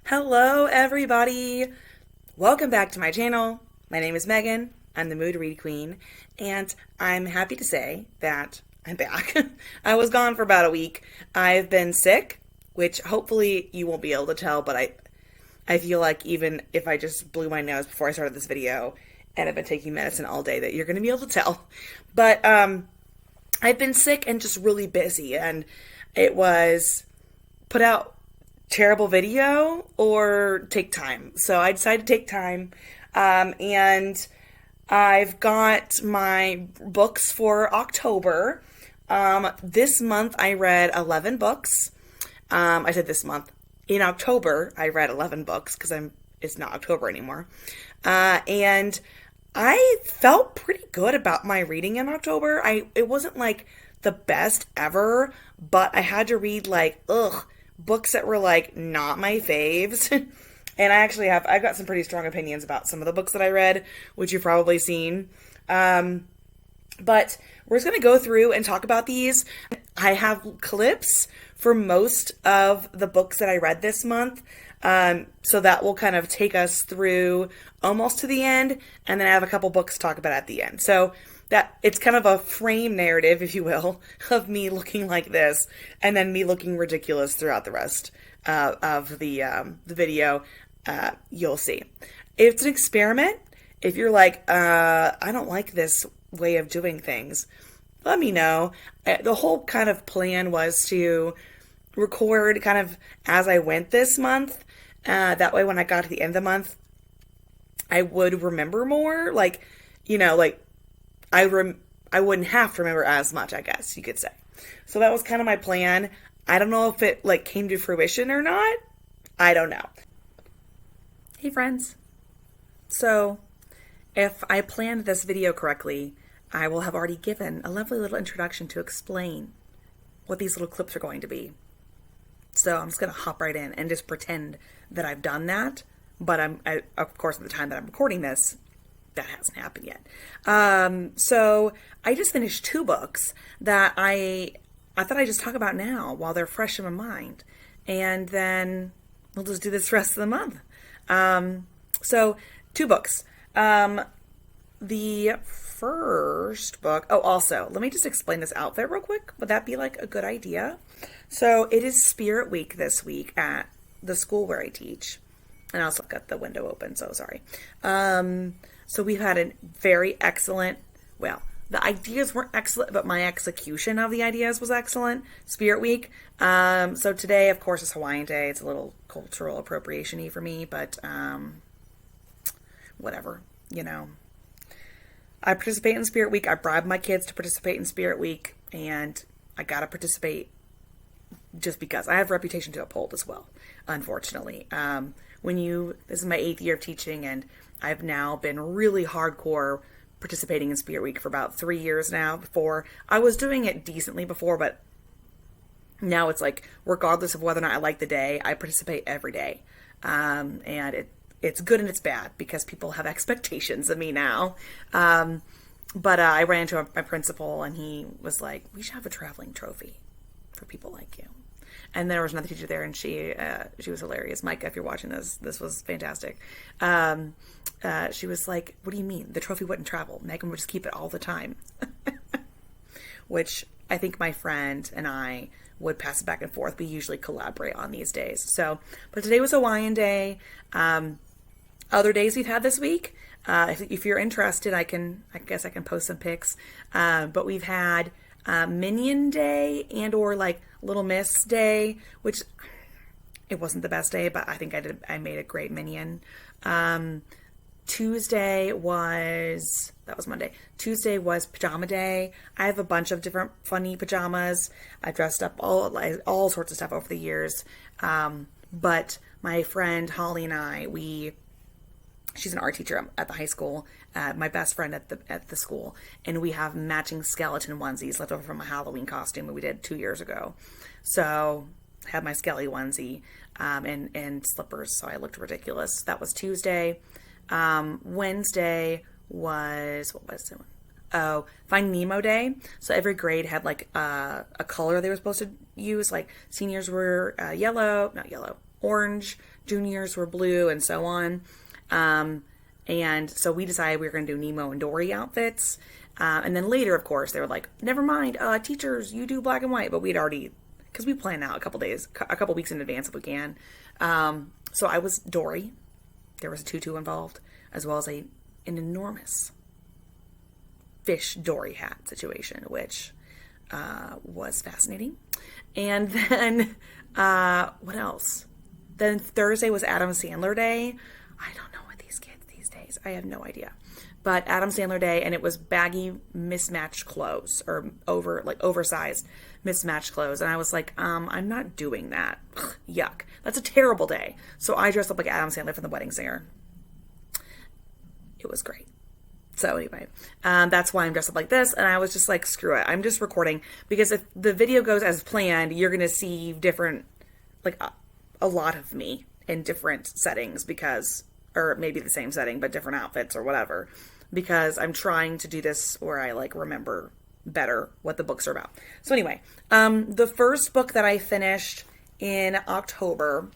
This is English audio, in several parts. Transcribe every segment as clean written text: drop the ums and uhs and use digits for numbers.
Hello, everybody. Welcome back to my channel. My name is Megan. I'm the Mood Read Queen, and I'm happy to say that I'm back. I was gone for about a week. I've been sick, which hopefully you won't be able to tell, but I feel like even if I just blew my nose before I started this video and I've been taking medicine all day that you're going to be able to tell. But I've been sick and just really busy, and it was put out terrible video or take time. So I decided to take time, and I've got my books for October. This month I read 11 books. I said this month. In October I read 11 books because it's not October anymore. And I felt pretty good about my reading in October. It wasn't like the best ever, but I had to read books that were like not my faves. And I've got some pretty strong opinions about some of the books that I read, which you've probably seen. But we're just going to go through and talk about these. I have clips for most of the books that I read this month. So that will kind of take us through almost to the end. And then I have a couple books to talk about at the end. So that it's kind of a frame narrative, if you will, of me looking like this and then me looking ridiculous throughout the rest of the video. You'll see. It's an experiment. If you're like, I don't like this way of doing things, let me know. The whole kind of plan was to record kind of as I went this month. That way when I got to the end of the month, I would remember more. I wouldn't have to remember as much, I guess you could say. So that was kind of my plan. I don't know if it came to fruition or not. I don't know. Hey friends. So if I planned this video correctly, I will have already given a lovely little introduction to explain what these little clips are going to be. So I'm just going to hop right in and just pretend that I've done that. But of course, at the time that I'm recording this, that hasn't happened yet. So I just finished 2 books that I thought I'd just talk about now while they're fresh in my mind. And then we'll just do this rest of the month. So 2 books. The first book, also, let me just explain this outfit real quick. Would that be a good idea? So it is Spirit Week this week at the school where I teach. And I also got the window open, so sorry. So we've had a very excellent, the ideas weren't excellent, but my execution of the ideas was excellent. Spirit Week. So today, of course, is Hawaiian Day. It's a little cultural appropriation-y for me, but whatever, I participate in Spirit Week. I bribe my kids to participate in Spirit Week, and I gotta participate just because. I have a reputation to uphold as well, unfortunately. This is my 8th year of teaching, and I've now been really hardcore participating in Spirit Week for about 3 years now. Before, I was doing it decently before, but now it's regardless of whether or not I like the day, I participate every day. And it's good and it's bad because people have expectations of me now. But I ran into my principal, and he was like, we should have a traveling trophy for people like you. And there was another teacher there, and she was hilarious. Micah, if you're watching this was fantastic. She was like, what do you mean? The trophy wouldn't travel. Megan would just keep it all the time. Which I think my friend and I would pass it back and forth. We usually collaborate on these days. But today was Hawaiian Day. Other days we've had this week. If you're interested, I guess I can post some pics. But we've had Minion Day and or Little Miss Day, which it wasn't the best day, but I think I made a great minion. Tuesday was Monday. Tuesday was Pajama Day. I have a bunch of different funny pajamas. I dressed up all sorts of stuff over the years. But my friend Holly and I, she's an art teacher at the high school, my best friend at the school, and we have matching skeleton onesies left over from a Halloween costume that we did 2 years ago. So I had my skelly onesie and slippers, so I looked ridiculous. That was Tuesday. Wednesday was, what was it? Oh, Find Nemo Day. So every grade had a color they were supposed to use. Seniors were not yellow. orange, juniors were blue, and so on. And so we decided we were going to do Nemo and Dory outfits. And then later, of course, they were like, never mind, teachers, you do black and white. But we'd already, because we plan out a couple weeks in advance if we can. So I was Dory. There was a tutu involved, as well as an enormous fish Dory hat situation, which was fascinating. And then, what else? Then Thursday was Adam Sandler Day. I don't know what these kids these days. I have no idea. But Adam Sandler Day, and it was baggy, mismatched clothes, or oversized, mismatched clothes. And I was like, I'm not doing that. Ugh, yuck. That's a terrible day. So I dressed up like Adam Sandler from The Wedding Singer. It was great. So anyway, that's why I'm dressed up like this. And I was just like, screw it. I'm just recording, because if the video goes as planned, you're going to see different, like a lot of me in different settings, because, or maybe the same setting, but different outfits or whatever, because I'm trying to do this where I like remember better what the books are about. So anyway, the first book that I finished in October,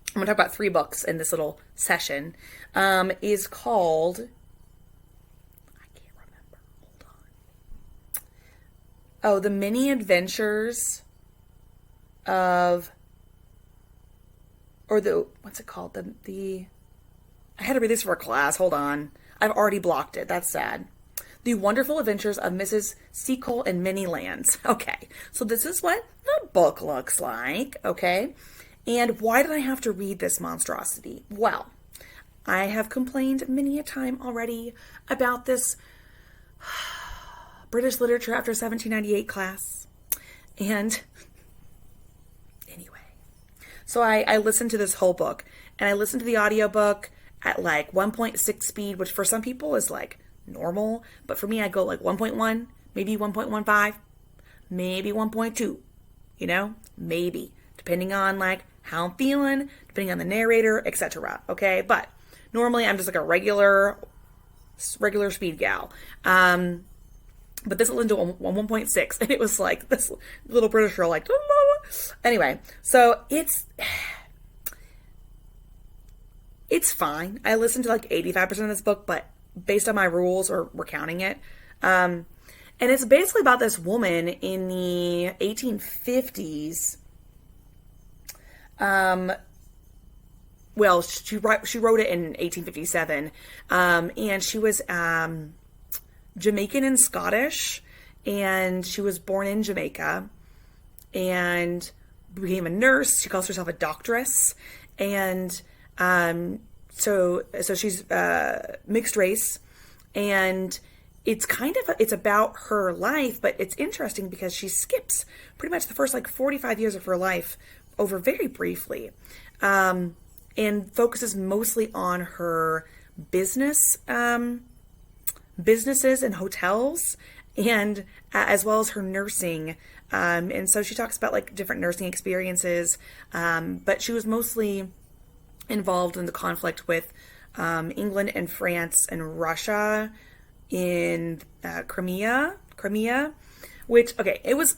I'm going to talk about 3 books in this little session, is called, The Mini Adventures of, what's it called? I had to read this for a class. Hold on. I've already blocked it. That's sad. The Wonderful Adventures of Mrs. Seacole in Many Lands. Okay. So this is what the book looks like. Okay. And why did I have to read this monstrosity? Well, I have complained many a time already about this British literature after 1798 class. And anyway, so I listened to this whole book, and I listened to the audiobook at like 1.6 speed, which for some people is like normal, but for me, I go like 1.1, maybe 1.15, maybe 1.2, maybe, depending on like how I'm feeling, depending on the narrator, etc. Okay, but normally I'm just like a regular speed gal. But this went into 1.6, and it was like this little British girl, like, anyway, so it's fine. I listened to like 85% of this book, but based on my rules, or we're counting it. And it's basically about this woman in the 1850s. Well, she wrote it in 1857, and she was Jamaican and Scottish, and she was born in Jamaica and became a nurse. She calls herself a doctoress, and so she's mixed race, and it's about her life, but it's interesting because she skips pretty much the first like 45 years of her life over very briefly, and focuses mostly on her businesses and hotels, and as well as her nursing. And so she talks about like different nursing experiences, but she was mostly involved in the conflict with England and France and Russia in Crimea, which, okay, it was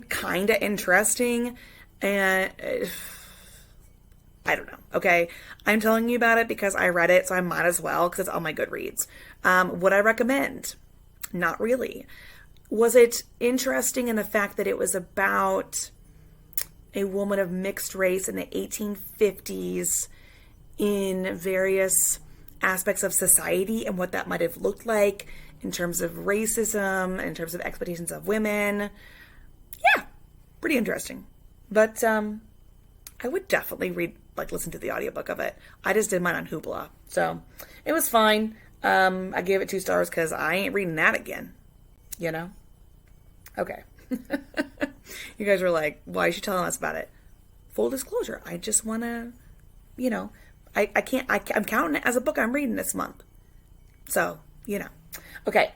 kind of interesting, and I don't know, okay? I'm telling you about it because I read it, so I might as well, because it's on my Goodreads. Would I recommend? Not really. Was it interesting in the fact that it was about a woman of mixed race in the 1850s in various aspects of society and what that might have looked like in terms of racism, in terms of expectations of women? Yeah, pretty interesting. But I would definitely listen to the audiobook of it. I just did mine on Hoopla, so it was fine. I gave it 2 stars because I ain't reading that again, Okay. You guys were like, why is she telling us about it? Full disclosure, I just want to, I'm counting it as a book I'm reading this month. So, Okay.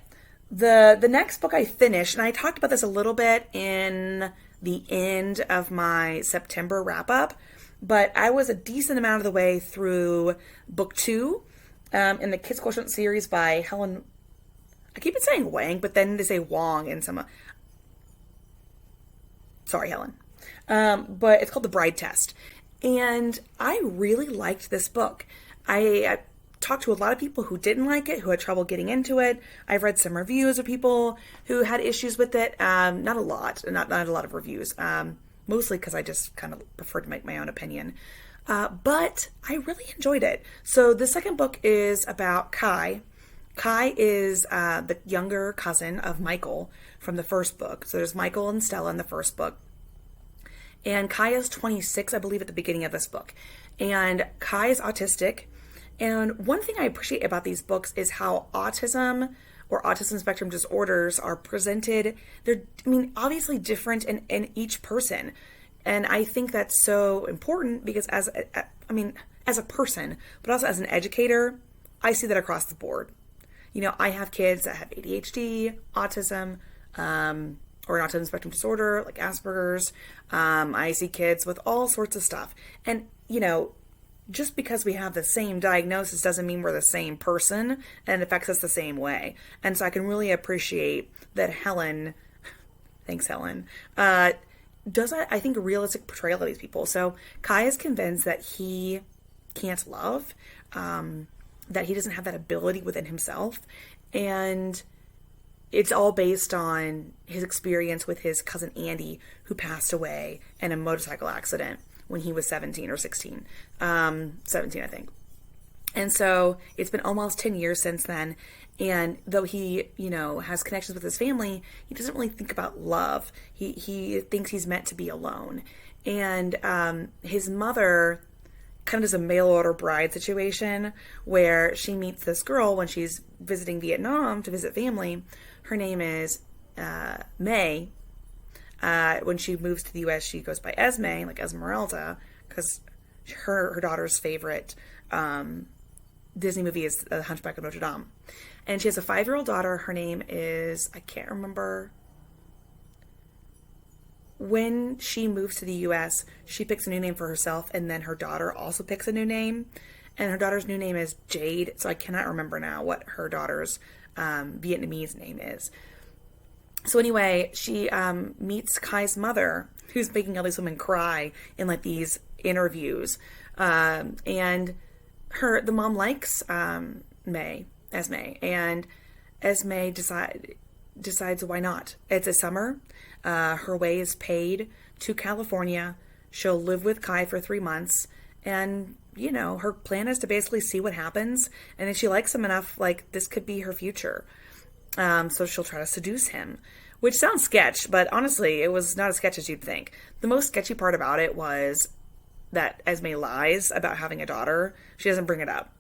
The next book I finished, and I talked about this a little bit in the end of my September wrap-up, but I was a decent amount of the way through book 2 in the Kids Quotient series by Helen. I keep saying Wang, but then they say Wong in some. Sorry, Helen. But it's called The Bride Test. And I really liked this book. I talked to a lot of people who didn't like it, who had trouble getting into it. I've read some reviews of people who had issues with it. Not a lot, not a lot of reviews. Mostly because I just kind of prefer to make my own opinion. But I really enjoyed it. So the second book is about Kai. Kai is the younger cousin of Michael from the first book. So there's Michael and Stella in the first book. And Kai is 26, I believe, at the beginning of this book. And Kai is autistic. And one thing I appreciate about these books is how autism or autism spectrum disorders are presented. They're, obviously different in each person. And I think that's so important because as a person, but also as an educator, I see that across the board. I have kids that have ADHD, autism, or an autism spectrum disorder, like Asperger's. I see kids with all sorts of stuff. And, just because we have the same diagnosis doesn't mean we're the same person, and it affects us the same way. And so I can really appreciate that Helen, thanks Helen, does, I think, a realistic portrayal of these people. So Kai is convinced that he can't love, that he doesn't have that ability within himself. And it's all based on his experience with his cousin Andy, who passed away in a motorcycle accident when he was 17 or 16. 17, I think. And so it's been almost 10 years since then. And though he, has connections with his family, he doesn't really think about love. He thinks he's meant to be alone. And his mother kind of does a mail order bride situation where she meets this girl when she's visiting Vietnam to visit family. Her name is May. When she moves to the U.S., she goes by Esme, like Esmeralda, because her daughter's favorite Disney movie is The Hunchback of Notre Dame. And she has a 5-year-old daughter. Her name is, I can't remember. When she moves to the U.S., she picks a new name for herself, and then her daughter also picks a new name. And her daughter's new name is Jade, so I cannot remember now what her daughter's Vietnamese name is. So anyway, she meets Kai's mother, who's making all these women cry in like these interviews. And the mom likes Esme, and Esme decides why not. It's a summer. Her way is paid to California. She'll live with Kai for 3 months, and her plan is to basically see what happens. And if she likes him enough, like, this could be her future. So she'll try to seduce him, which sounds sketch, but honestly, it was not as sketch as you'd think. The most sketchy part about it was that Esme lies about having a daughter. She doesn't bring it up.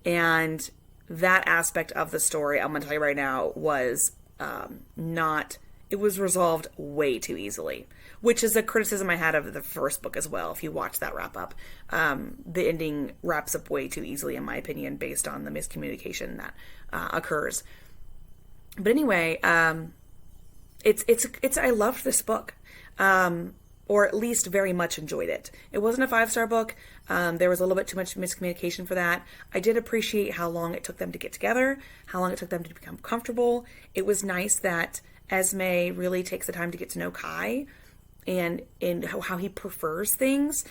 And that aspect of the story, I'm going to tell you right now, was it was resolved way too easily, which is a criticism I had of the first book as well. If you watch that wrap up, the ending wraps up way too easily, in my opinion, based on the miscommunication that occurs. But anyway, it's I loved this book, or at least very much enjoyed it. It wasn't a 5-star book. There was a little bit too much miscommunication for that. I did appreciate how long it took them to get together, how long it took them to become comfortable. It was nice that Esme really takes the time to get to know Kai and how he prefers things,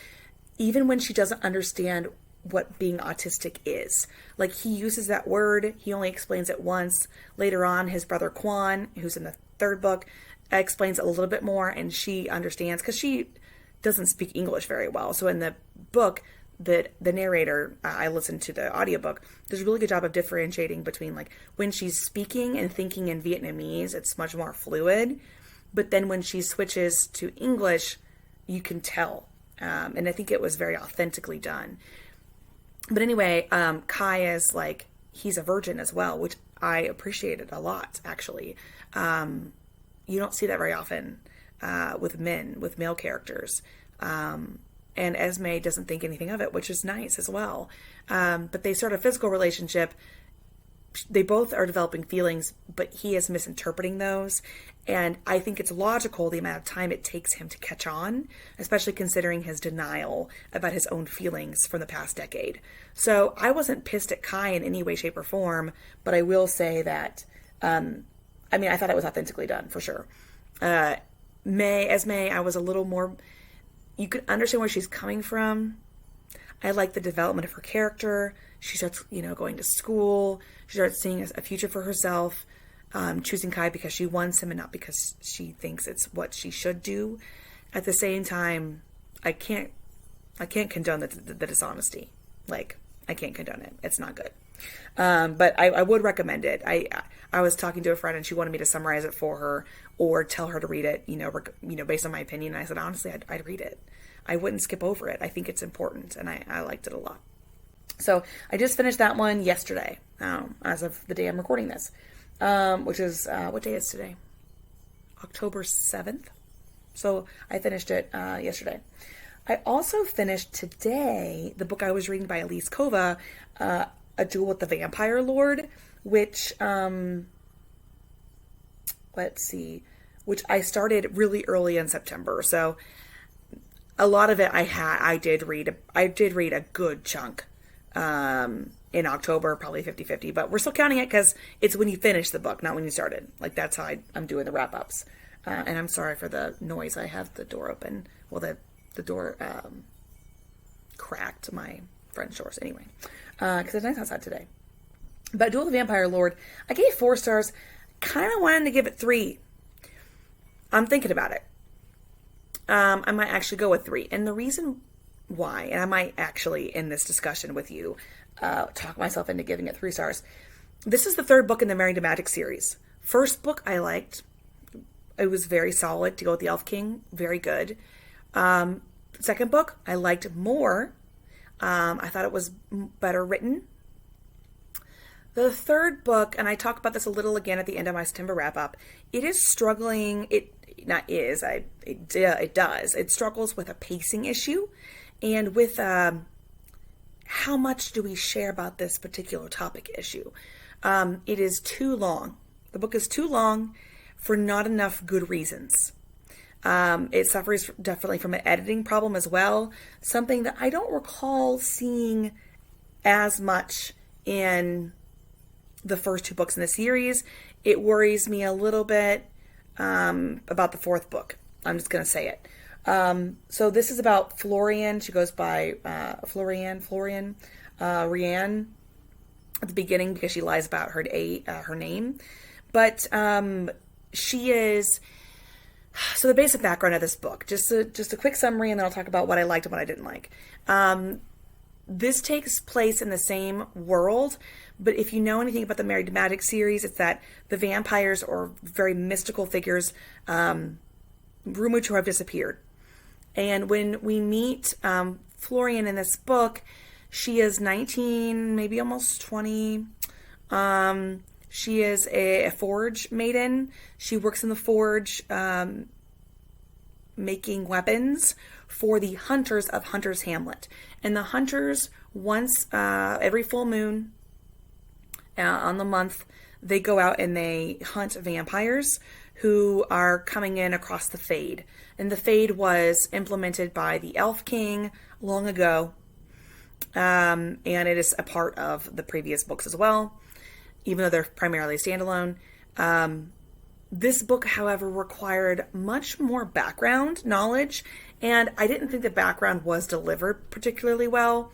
even when she doesn't understand what being autistic is. Like, he uses that word, he only explains it once. Later on, his brother Quan, who's in the third book, explains it a little bit more, and she understands because she doesn't speak English very well. So in the book, the narrator, I listened to the audiobook, does a really good job of differentiating between, like, when she's speaking and thinking in Vietnamese, it's much more fluid, but then when she switches to English, you can tell, and I think it was very authentically done. But anyway, Kai is like, he's a virgin as well, which I appreciated a lot, actually. You don't see that very often with male characters. And Esme doesn't think anything of it, which is nice as well. But they start a physical relationship. They both are developing feelings, but he is misinterpreting those. And I think it's logical the amount of time it takes him to catch on, especially considering his denial about his own feelings from the past decade. So I wasn't pissed at Kai in any way, shape, or form, but I will say that, I thought it was authentically done, for sure. Esme, I was a little more, you can understand where she's coming from. I like the development of her character. She starts, going to school. She starts seeing a future for herself, choosing Kai because she wants him and not because she thinks it's what she should do. At the same time, I can't condone the dishonesty. Like, I can't condone it. It's not good. But I would recommend it. I was talking to a friend and she wanted me to summarize it for her or tell her to read it, based on my opinion. And I said, honestly, I'd read it. I wouldn't skip over it. I think it's important, and I liked it a lot. So I just finished that one yesterday, as of the day I'm recording this, which is, what day is today? October 7th. So I finished it yesterday. I also finished today the book I was reading by Elise Kova, A Duel with the Vampire Lord, which, which I started really early in September. So a lot of it I did read a good chunk in October, probably 50-50, but we're still counting it because it's when you finish the book, not when you started. Like, that's how I'm doing the wrap-ups. And I'm sorry for the noise. I have the door open. Well, the door cracked. My French doors. Anyway, because it's nice outside today. But Duel of the Vampire Lord, I gave 4 stars. Kind of wanted to give it 3. I'm thinking about it. I might actually go with 3. And the reason why, and I might actually, in this discussion with you, talk myself into giving it 3 stars. This is the 3rd book in the Married to Magic series. First book I liked. It was very solid to go with the Elf King. Very good. Second book I liked more. I thought it was better written. The 3rd book, and I talk about this a little again at the end of my September wrap-up, it is struggling. It does. It struggles with a pacing issue and with how much do we share about this particular topic issue. It is too long. The book is too long for not enough good reasons. It suffers definitely from an editing problem as well, something that I don't recall seeing as much in the first 2 books in the series. It worries me a little bit about the 4th book. I'm just going to say it. So this is about Florian. She goes by Rianne at the beginning because she lies about her name. But she is... So the basic background of this book, just a quick summary, and then I'll talk about what I liked and what I didn't like. This takes place in the same world, but if you know anything about the Married to Magic series, it's that the vampires are very mystical figures, rumored to have disappeared. And when we meet Florian in this book, she is 19, maybe almost 20. She is a forge maiden. She works in the forge, making weapons for the hunters of Hunter's Hamlet. And the hunters, once every full moon on the month, they go out and they hunt vampires who are coming in across the Fade. And the Fade was implemented by the Elf King long ago. And it is a part of the previous books as well, even though they're primarily standalone. This book, however, required much more background knowledge, and I didn't think the background was delivered particularly well.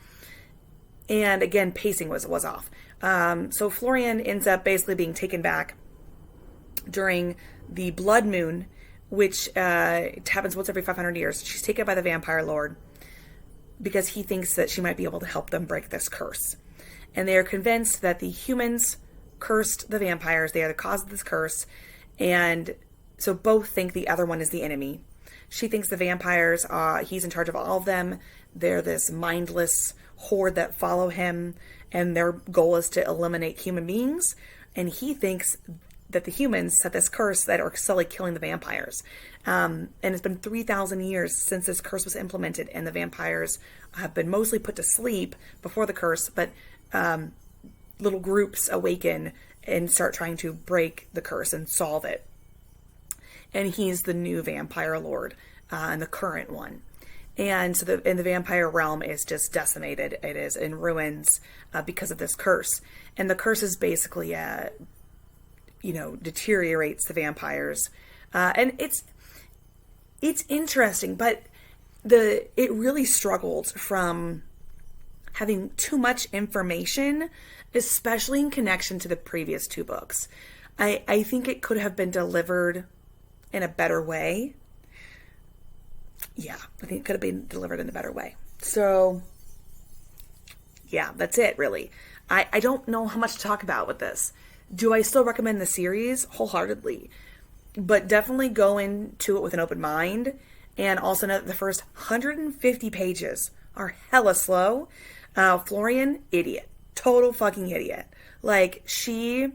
And again, pacing was off. So Florian ends up basically being taken back during the Blood Moon, which happens once every 500 years. She's taken by the Vampire Lord because he thinks that she might be able to help them break this curse. And they are convinced that the humans cursed the vampires. They are the cause of this curse. And so both think the other one is the enemy. She thinks the vampires, he's in charge of all of them. They're this mindless horde that follow him, and their goal is to eliminate human beings. And he thinks that the humans set this curse that are slowly killing the vampires. And it's been 3,000 years since this curse was implemented, and the vampires have been mostly put to sleep before the curse, but little groups awaken and start trying to break the curse and solve it. And he's the new vampire lord, and the current one. And so the vampire realm is just decimated. It is in ruins because of this curse. And the curse is basically, deteriorates the vampires. And it's interesting, but it really struggled from having too much information, especially in connection to the previous two books. I think it could have been delivered in a better way. Yeah, I think it could have been delivered in a better way. So, yeah, that's it, really. I don't know how much to talk about with this. Do I still recommend the series? Wholeheartedly. But definitely go into it with an open mind. And also know that the first 150 pages are hella slow. Florian, idiot. Total fucking idiot. Like, she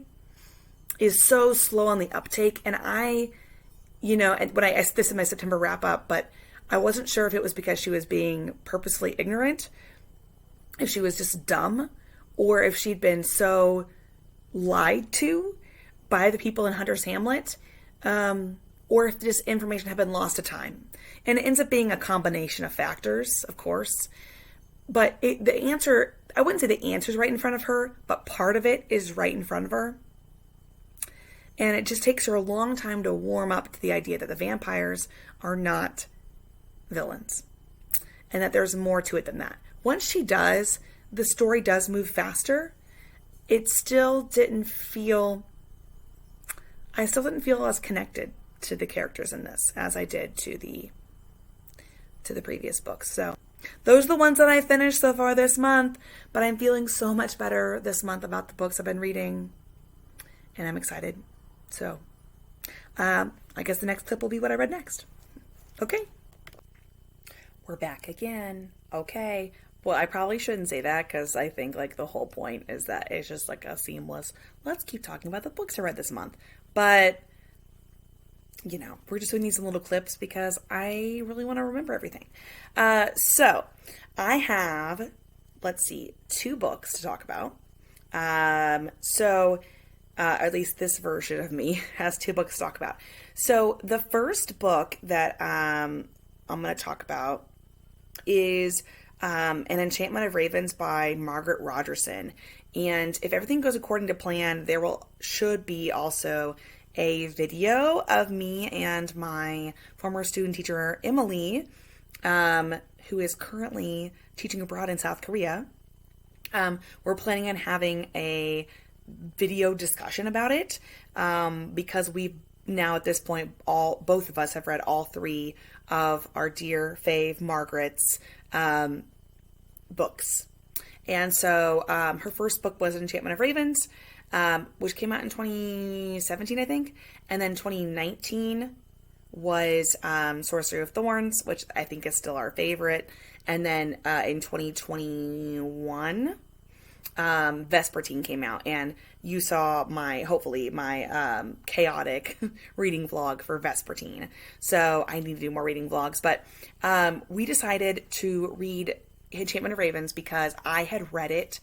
is so slow on the uptake. And and when this is my September wrap up, but I wasn't sure if it was because she was being purposefully ignorant, if she was just dumb, or if she'd been so lied to by the people in Hunter's Hamlet, or if this information had been lost to time. And it ends up being a combination of factors, of course. But the answer, I wouldn't say the answer is right in front of her, but part of it is right in front of her. And it just takes her a long time to warm up to the idea that the vampires are not villains. And that there's more to it than that. Once she does, the story does move faster. I still didn't feel as connected to the characters in this as I did to the previous books. So those are the ones that I finished so far this month, but I'm feeling so much better this month about the books I've been reading, and I'm excited. So I guess the next clip will be what I read next. Okay. We're back again. Okay. Well, I probably shouldn't say that because I think like the whole point is that it's just like a seamless, let's keep talking about the books I read this month. But, we're just doing these little clips because I really want to remember everything. So I have, let's see, 2 books to talk about. At least this version of me has 2 books to talk about. So the first book that I'm going to talk about is An Enchantment of Ravens by Margaret Rogerson. And if everything goes according to plan, should be also a video of me and my former student teacher, Emily, who is currently teaching abroad in South Korea. We're planning on having a video discussion about it because we've now at this point, both of us have read all 3 of our dear fave Margaret's books. And so her first book was Enchantment of Ravens, which came out in 2017, I think. And then 2019 was Sorcery of Thorns, which I think is still our favorite. And then in 2021, Vespertine came out, and you saw hopefully my chaotic reading vlog for Vespertine. So I need to do more reading vlogs, but we decided to read Enchantment of Ravens because I had read it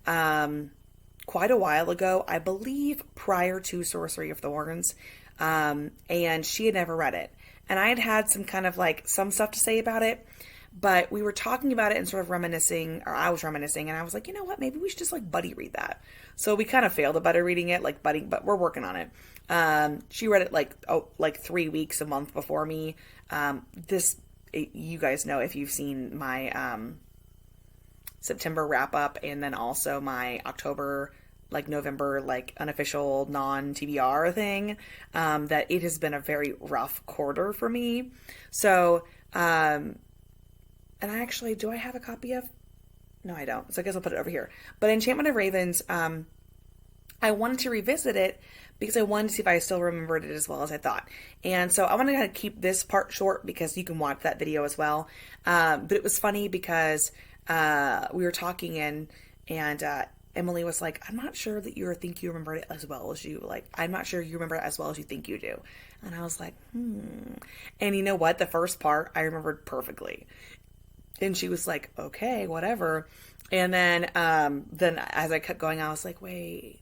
quite a while ago, I believe prior to Sorcery of Thorns, and she had never read it. And I had some kind of some stuff to say about it, but we were talking about it and sort of reminiscing, or I was reminiscing, and I was like, you know what, maybe we should just buddy read that. So we kind of failed at buddy reading it, but we're working on it. She read it 3 weeks, a month before me. You guys know if you've seen my September wrap up and then also my October, November, unofficial non-TBR thing, that it has been a very rough quarter for me. So, and do I have a copy of? No, I don't. So I guess I'll put it over here. But Enchantment of Ravens, I wanted to revisit it because I wanted to see if I still remembered it as well as I thought. And so I want to kind of keep this part short because you can watch that video as well. But it was funny because we were talking and Emily was like, I'm not sure that you think you remembered it as well as you, I'm not sure you remember it as well as you think you do. And I was like, And you know what? The first part I remembered perfectly. And she was like, okay, whatever. And then as I kept going, I was like, wait.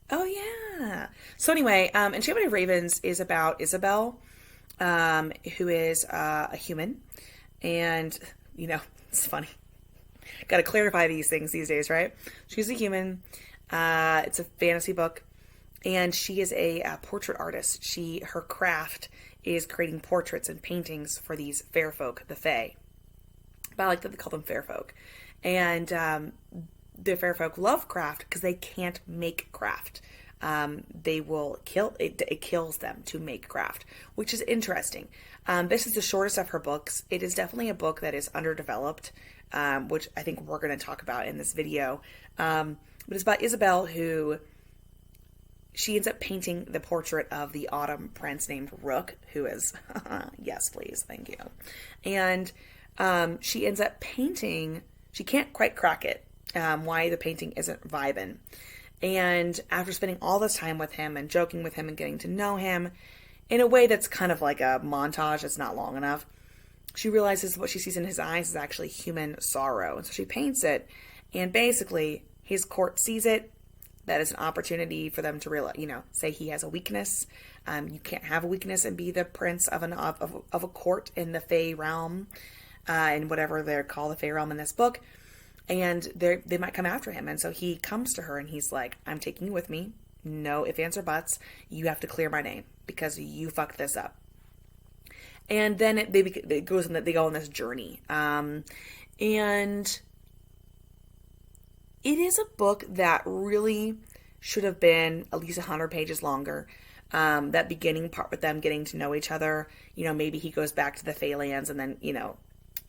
Oh, yeah. So anyway, Enchantment of Ravens is about Isabel, who is a human. And, it's funny. Got to clarify these things these days, right? She's a human. It's a fantasy book. And she is a portrait artist. Her craft is creating portraits and paintings for these fair folk, the Fae. but I like that they call them fair folk. And the fair folk love craft because they can't make craft. They will kill it. It kills them to make craft, which is interesting. This is the shortest of her books. It is definitely a book that is underdeveloped, which I think we're going to talk about in this video. But it's about Isabel, who she ends up painting the portrait of the autumn prince named Rook, who is, yes, please, thank you. And she ends up painting, she can't quite crack it, why the painting isn't vibing. And after spending all this time with him and joking with him and getting to know him in a way that's kind of like a montage that's not long enough, she realizes what she sees in his eyes is actually human sorrow. And so she paints it, and basically his court sees it. That is an opportunity for them to realize, say he has a weakness. You can't have a weakness and be the prince of a court in the Fae realm, and whatever they're called, the Fae realm in this book. And they might come after him. And so he comes to her and he's like, I'm taking you with me. No ifs, ands, or buts. You have to clear my name because you fucked this up. And then they go on this journey. And it is a book that really should have been at least 100 pages longer. That beginning part with them getting to know each other. Maybe he goes back to the Faelands and then,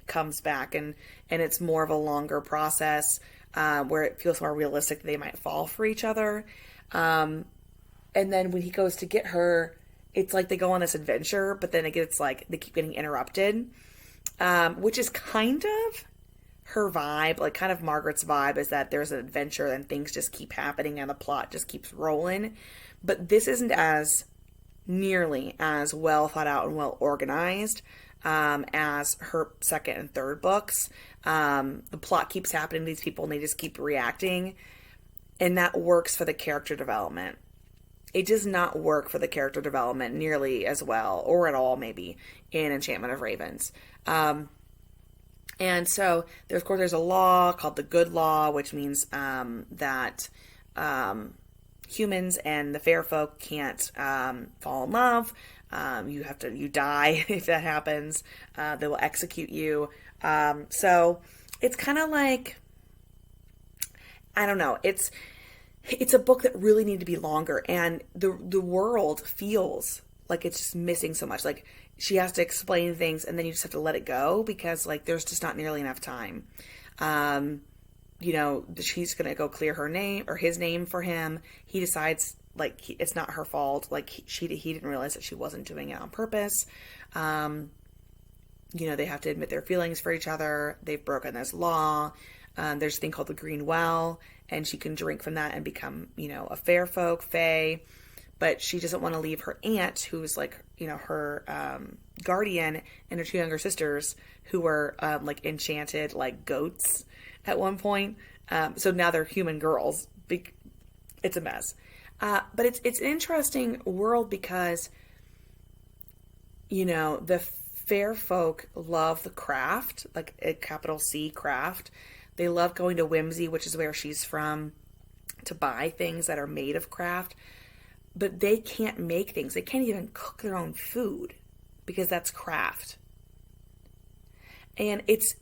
comes back and it's more of a longer process where it feels more realistic that they might fall for each other. And then when he goes to get her, it's like they go on this adventure, but then it gets like they keep getting interrupted, which is kind of her vibe, like kind of Margaret's vibe, is that there's an adventure and things just keep happening and the plot just keeps rolling. But this isn't as nearly as well thought out and well organized as her second and third books. The plot keeps happening to these people and they just keep reacting, and that works for the character development. It does not work for the character development nearly as well, or at all maybe, in Enchantment of Ravens. And so there's a law called the Good Law, which means that humans and the fair folk can't fall in love. You die if that happens. They will execute you. So it's kind of like, I don't know. It's a book that really needed to be longer, and the world feels like it's just missing so much. Like she has to explain things, and then you just have to let it go because like there's just not nearly enough time. She's gonna go clear her name or his name for him. He decides it's not her fault. Like he didn't realize that she wasn't doing it on purpose. They have to admit their feelings for each other. They've broken this law. There's a thing called the Green Well, and she can drink from that and become, a fair folk, fae. But she doesn't want to leave her aunt, who's her guardian, and her two younger sisters, who were enchanted like goats at one point. So now they're human girls. It's a mess. But it's an interesting world because, the fair folk love the craft, like a capital C craft. They love going to Whimsy, which is where she's from, to buy things that are made of craft. But they can't make things. They can't even cook their own food because that's craft. And it's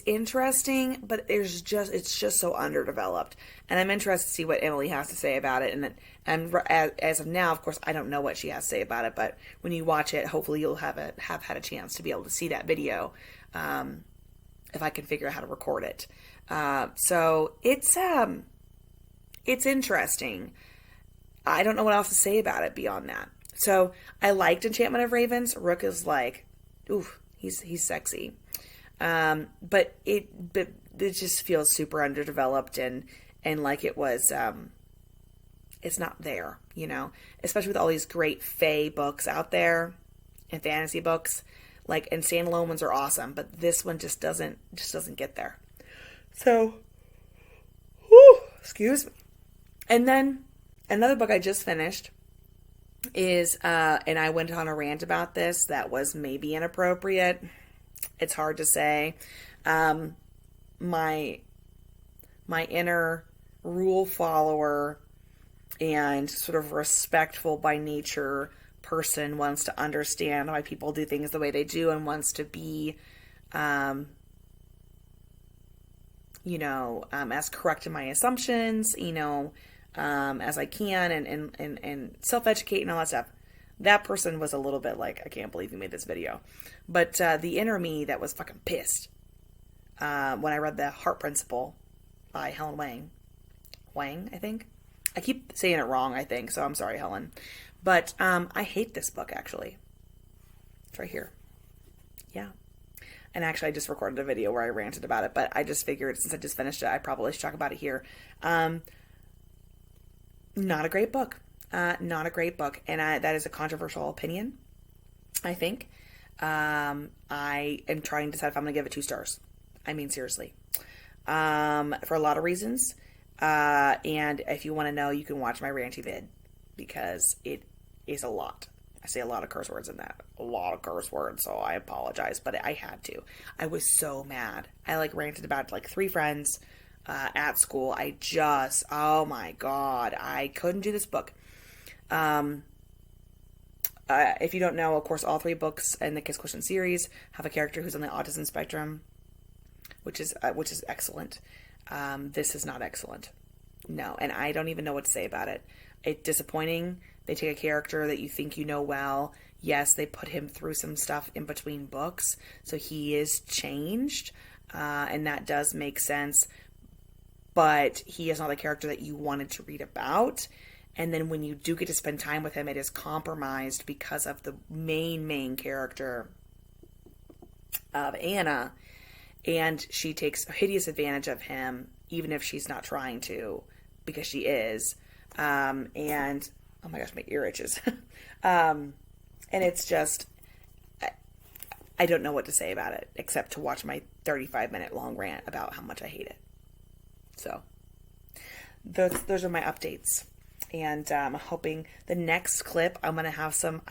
interesting, but it's just so underdeveloped. And I'm interested to see what Emily has to say about it. And as of now, of course, I don't know what she has to say about it. But when you watch it, hopefully you'll have had a chance to be able to see that video, if I can figure out how to record it. So it's interesting. I don't know what else to say about it beyond that. So I liked Enchantment of Ravens. Rook is like, ooh, he's sexy. But it just feels super underdeveloped and like it was, it's not there, especially with all these great fae books out there and fantasy books, and standalone ones are awesome, but this one just doesn't get there. So, excuse me. And then another book I just finished is, and I went on a rant about this that was maybe inappropriate. It's hard to say. My inner rule follower and sort of respectful by nature person wants to understand why people do things the way they do and wants to be as correct in my assumptions, as I can, and self-educate and all that stuff. That person was a little bit like, I can't believe you made this video. But the inner me that was fucking pissed when I read The Heart Principle by Helen Wang. Wang, I think. I keep saying it wrong, I think, so I'm sorry, Helen. But I hate this book, actually. It's right here. Yeah. And actually, I just recorded a video where I ranted about it, but I just figured since I just finished it, I probably should talk about it here. Not a great book. Not a great book. And that is a controversial opinion, I think. I am trying to decide if I'm going to give it 2 stars. I mean, seriously. For a lot of reasons. And if you want to know, you can watch my ranty vid, because it is a lot. I say a lot of curse words in that. A lot of curse words, so I apologize, but I had to. I was so mad. I ranted about 3 friends at school. Oh my God, I couldn't do this book. If you don't know, of course, all 3 books in the Kiss Question series have a character who's on the autism spectrum, which is excellent. This is not excellent. No, and I don't even know what to say about it. It's disappointing. They take a character that you think you know well. Yes, they put him through some stuff in between books, so he is changed, and that does make sense. But he is not the character that you wanted to read about. And then when you do get to spend time with him, it is compromised because of the main character of Anna. And she takes hideous advantage of him, even if she's not trying to, because she is. And, oh my gosh, my ear itches. And it's just, I don't know what to say about it, except to watch my 35-minute long rant about how much I hate it. So, those are my updates. And I'm hoping the next clip, I'm going to have some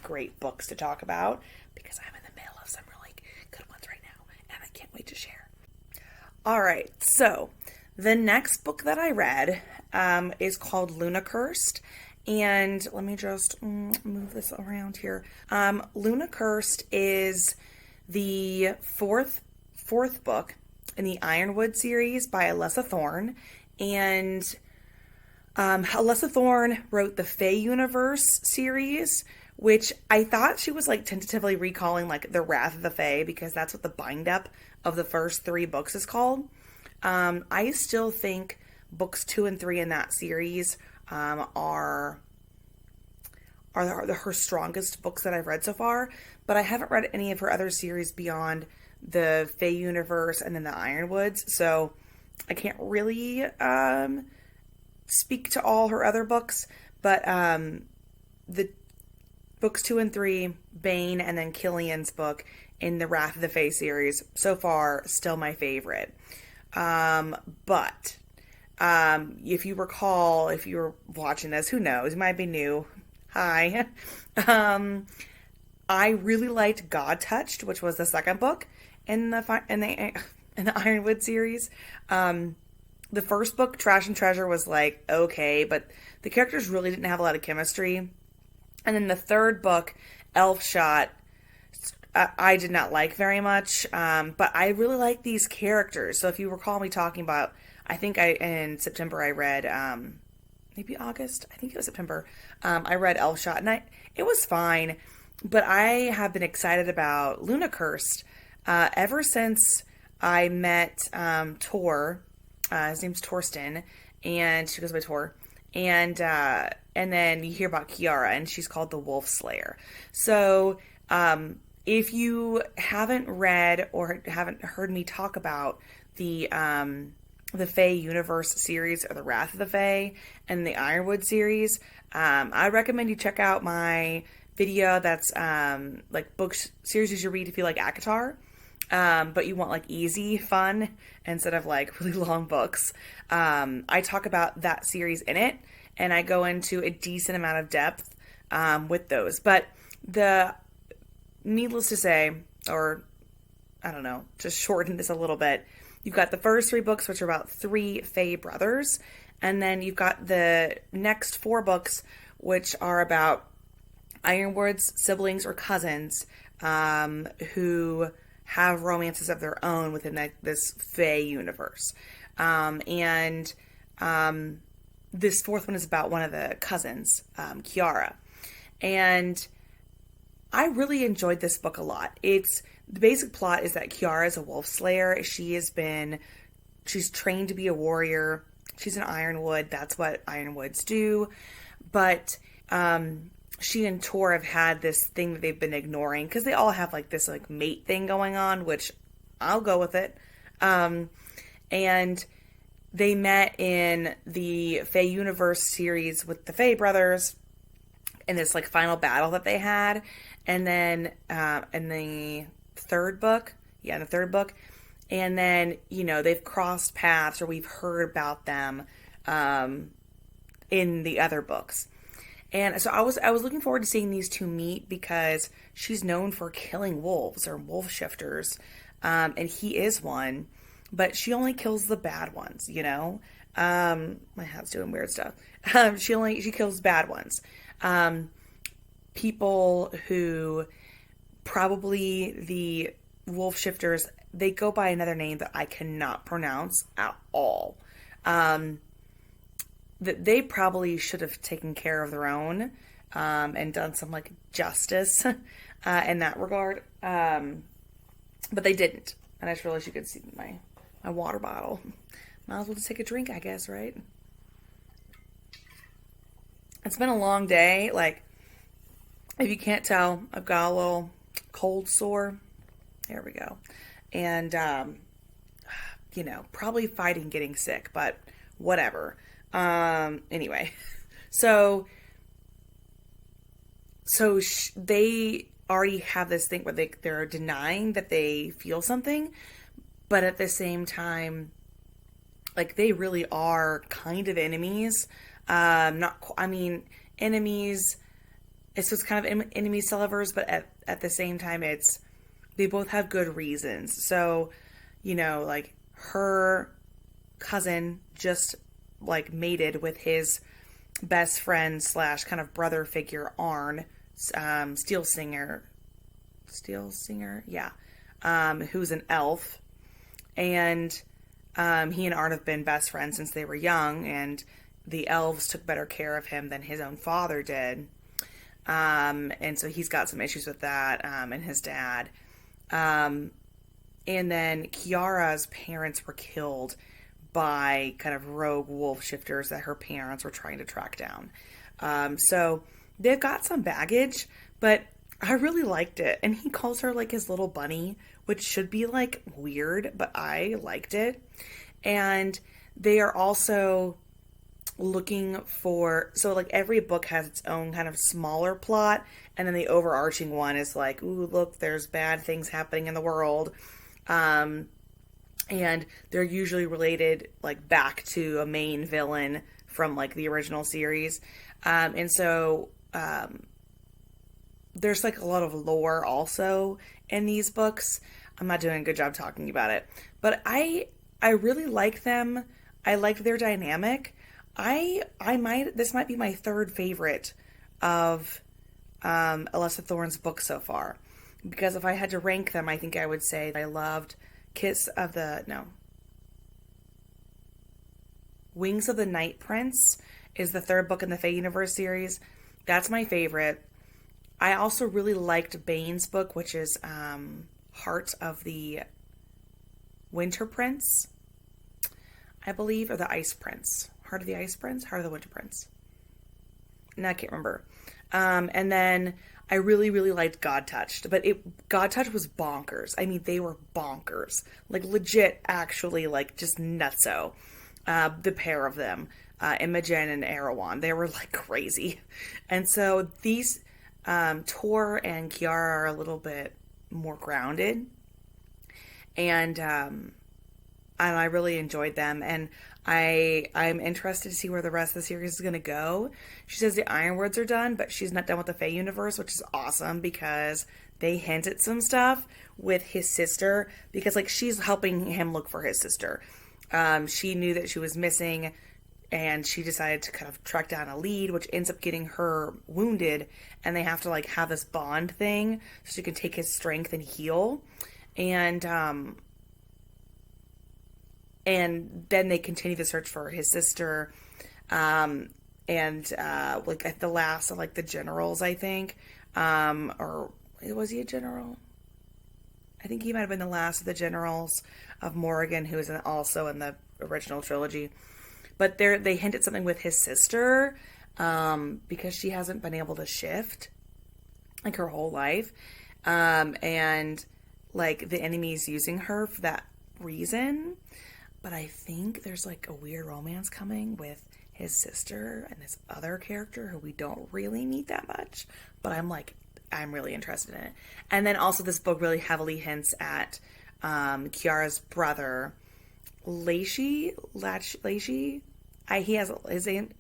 great books to talk about, because I'm in the middle of some really good ones right now, and I can't wait to share. All right, so the next book that I read is called Luna Cursed. And let me just move this around here. Luna Cursed is the fourth book in the Ironwood series by Alessa Thorne. And Alessa Thorne wrote the Fae Universe series, which I thought she was tentatively recalling the Wrath of the Fae, because that's what the bind up of the first 3 books is called. I still think books 2 and 3 in that series are her strongest books that I've read so far, but I haven't read any of her other series beyond the Fae Universe and then the Ironwoods, so I can't really speak to all her other books, but the books 2 and 3, Bane, and then Killian's book in the Wrath of the Fae series, so far, still my favorite. But if you recall, if you were watching this, who knows, you might be new. Hi. I really liked God Touched, which was the second book in the Ironwood series. The first book, Trash and Treasure, was okay, but the characters really didn't have a lot of chemistry. And then the third book, Elf Shot, I did not like very much, but I really like these characters. So if you recall me talking about, I think in September I read, maybe August, I think it was September, I read Elf Shot, and it was fine, but I have been excited about Luna Cursed ever since I met Tor. His name's Torsten, and she goes by Tor. And then you hear about Kiara, and she's called the Wolf Slayer. So, if you haven't read or haven't heard me talk about the Fae Universe series, or the Wrath of the Fae, and the Ironwood series, I recommend you check out my video that's books, series you should read if you like ACOTAR. But you want easy fun instead of really long books. I talk about that series in it, and I go into a decent amount of depth with those. But needless to say, or I don't know, just shorten this a little bit, you've got the first 3 books, which are about 3 Fae brothers, and then you've got the next 4 books, which are about Ironwood's siblings or cousins who have romances of their own within this Fae universe. And this fourth one is about one of the cousins, Kiara. And I really enjoyed this book a lot. The basic plot is that Kiara is a wolf slayer. She's trained to be a warrior. She's an Ironwood. That's what Ironwoods do. But she and Tor have had this thing that they've been ignoring because they all have like this like mate thing going on, which I'll go with it. And they met in the Fae Universe series with the Fae brothers in this like final battle that they had. And then in the third book, and then, they've crossed paths, or we've heard about them in the other books. And so I was looking forward to seeing these two meet because she's known for killing wolves or wolf shifters, and he is one, but she only kills the bad ones, my hat's doing weird stuff. She kills bad ones. People who probably the wolf shifters, they go by another name that I cannot pronounce at all. That they probably should have taken care of their own and done some like justice in that regard. But they didn't. And I just realized you could see my water bottle. Might as well just take a drink, I guess, right? It's been a long day. Like, if you can't tell, I've got a little cold sore. There we go. And, probably fighting getting sick, but whatever. Anyway, so they already have this thing where they're denying that they feel something, but at the same time, like, they really are kind of enemies. Enemies, it's just kind of enemies to lovers, but at the same time, they both have good reasons. So, like, her cousin just like mated with his best friend / kind of brother figure, Arn, Steel Singer, yeah, who's an elf, and he and Arn have been best friends since they were young, and the elves took better care of him than his own father did, and so he's got some issues with that, and his dad, and then Kiara's parents were killed by kind of rogue wolf shifters that her parents were trying to track down. So they've got some baggage, but I really liked it. And he calls her like his little bunny, which should be like weird, but I liked it. And they are also looking for, so like every book has its own kind of smaller plot, and then the overarching one is like, ooh, look, there's bad things happening in the world. And they're usually related like back to a main villain from like the original series. And so there's like a lot of lore also in these books. I'm not doing a good job talking about it, but I really like them. I like their dynamic. This might be my third favorite of Alessa Thorne's books so far, because if I had to rank them, I think I would say I loved Wings of the Night Prince is the third book in the Fae Universe series. That's my favorite. I also really liked Bane's book, which is Heart of the Winter Prince, I believe, or the Ice Prince. Heart of the Ice Prince? Heart of the Winter Prince. No, I can't remember. And then I really, really liked God Touched, but God Touched was bonkers. I mean, they were bonkers. Like, legit, actually, like, just nutso. The pair of them, Imogen and Erewhon, they were, like, crazy. And so these, Tor and Kiara are a little bit more grounded. And I really enjoyed them. And I'm interested to see where the rest of the series is going to go. She says the Ironwoods are done, but she's not done with the Fae universe, which is awesome because they hint at some stuff with his sister, because like she's helping him look for his sister. She knew that she was missing, and she decided to kind of track down a lead, which ends up getting her wounded, and they have to like have this bond thing so she can take his strength and heal. And and then they continue the search for his sister. Like at the last of like the generals, I think. Or was he a general? I think he might have been the last of the generals of Morrigan, who is also in the original trilogy. But they hint at something with his sister, because she hasn't been able to shift like her whole life. And like the enemy's using her for that reason. But I think there's like a weird romance coming with his sister and this other character who we don't really meet that much. But I'm really interested in it. And then also this book really heavily hints at Kiara's brother, Lacey. He has his name.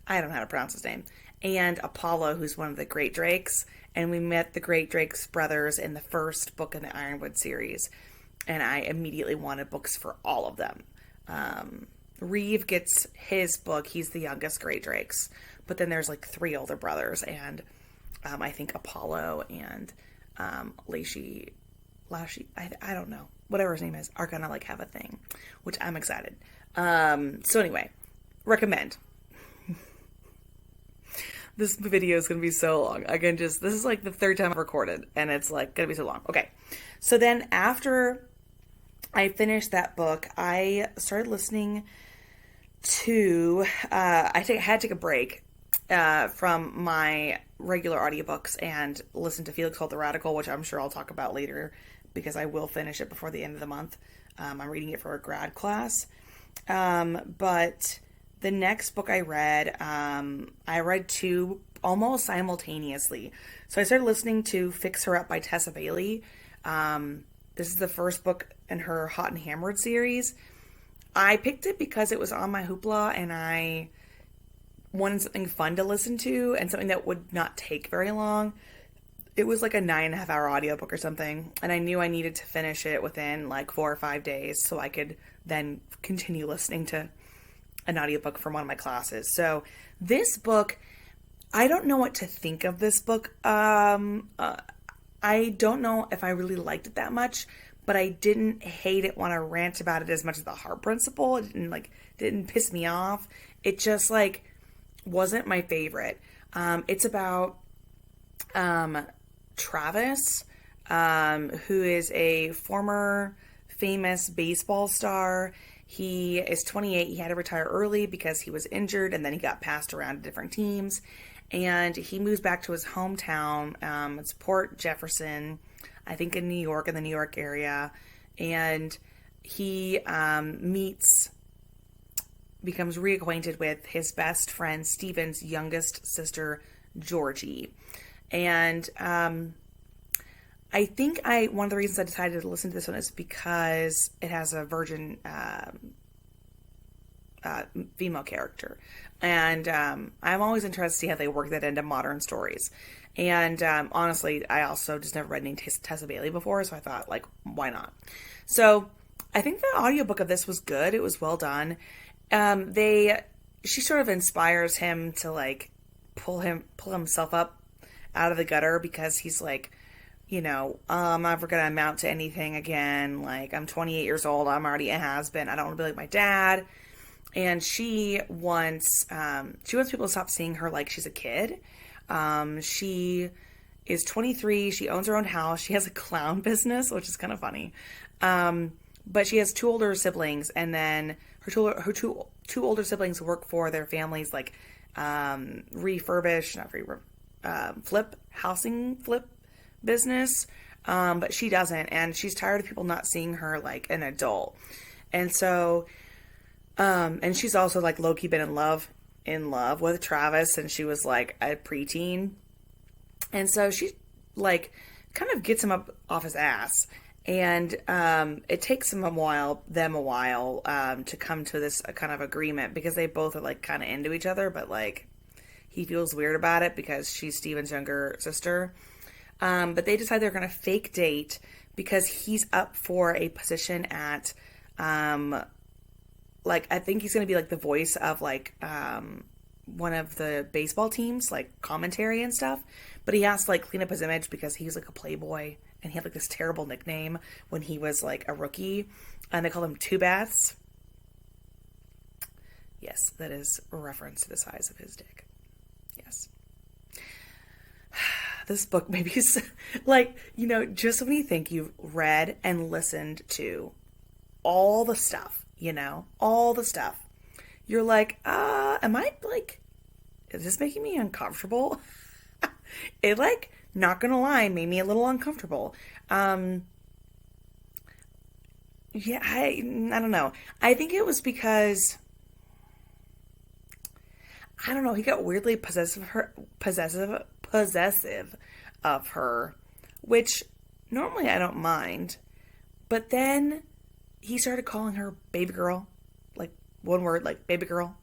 I don't know how to pronounce his name. And Apollo, who's one of the Great Drakes. And we met the Great Drakes brothers in the first book in the Ironwood series. And I immediately wanted books for all of them. Reeve gets his book. He's the youngest Great Drakes. But then there's like 3 older brothers. And I think Apollo and Lacey, I don't know. Whatever his name is, are going to like have a thing. Which I'm excited. So anyway, recommend. This video is going to be so long. This is like the 3rd time I've recorded, and it's like going to be so long. Okay. So then after I finished that book, I started listening to, I had to take a break from my regular audiobooks and listen to Felix Holt the Radical, which I'm sure I'll talk about later because I will finish it before the end of the month. I'm reading it for a grad class. But the next book I read 2 almost simultaneously. So I started listening to Fix Her Up by Tessa Bailey. This is the first book in her Hot and Hammered series. I picked it because it was on my Hoopla and I wanted something fun to listen to and something that would not take very long. It was like a 9.5 hour audiobook or something, and I knew I needed to finish it within like 4 or 5 days so I could then continue listening to an audiobook from one of my classes. So this book, I don't know what to think of this book. I don't know if I really liked it that much, but I didn't hate it, want to rant about it as much as The Heart Principle. It didn't piss me off. It just like wasn't my favorite. It's about Travis, who is a former famous baseball star. He is 28. He had to retire early because he was injured, and then he got passed around to different teams. And he moves back to his hometown. It's Port Jefferson, I think in New York, in the New York area. And he becomes reacquainted with his best friend, Steven's youngest sister, Georgie. And I think one of the reasons I decided to listen to this one is because it has a virgin female character. And I'm always interested to see how they work that into modern stories. And honestly, I also just never read any Tessa Bailey before, so I thought, like, why not? So I think the audiobook of this was good. It was well done. She sort of inspires him to, like, pull himself up out of the gutter because he's like, I'm never going to amount to anything again. Like, I'm 28 years old. I'm already a has-been. I don't want to be like my dad. And she wants people to stop seeing her like she's a kid. She is 23. She owns her own house. She has a clown business, which is kind of funny. But she has 2 older siblings, and then her two older siblings work for their families, like housing flip business. But she doesn't, and she's tired of people not seeing her like an adult. And so, and she's also like low-key been in love with Travis, and she was like a preteen. And so she like kind of gets him up off his ass. And it takes them a while to come to this kind of agreement, because they both are like kind of into each other, but like he feels weird about it because she's Steven's younger sister. But they decide they're going to fake date because he's up for a position at like, I think he's going to be like the voice of like one of the baseball teams, like commentary and stuff. But he has to like clean up his image because he's like a playboy and he had like this terrible nickname when he was like a rookie, and they called him Two Baths. Yes, that is a reference to the size of his dick. Yes. This book maybe is like, just when you think you've read and listened to all the stuff, all the stuff, you're like, am I like, is this making me uncomfortable? It, like, not gonna lie, made me a little uncomfortable. Yeah, I don't know. I think it was because, I don't know, he got weirdly possessive of her, which normally I don't mind. But then he started calling her baby girl, like one word, like baby girl,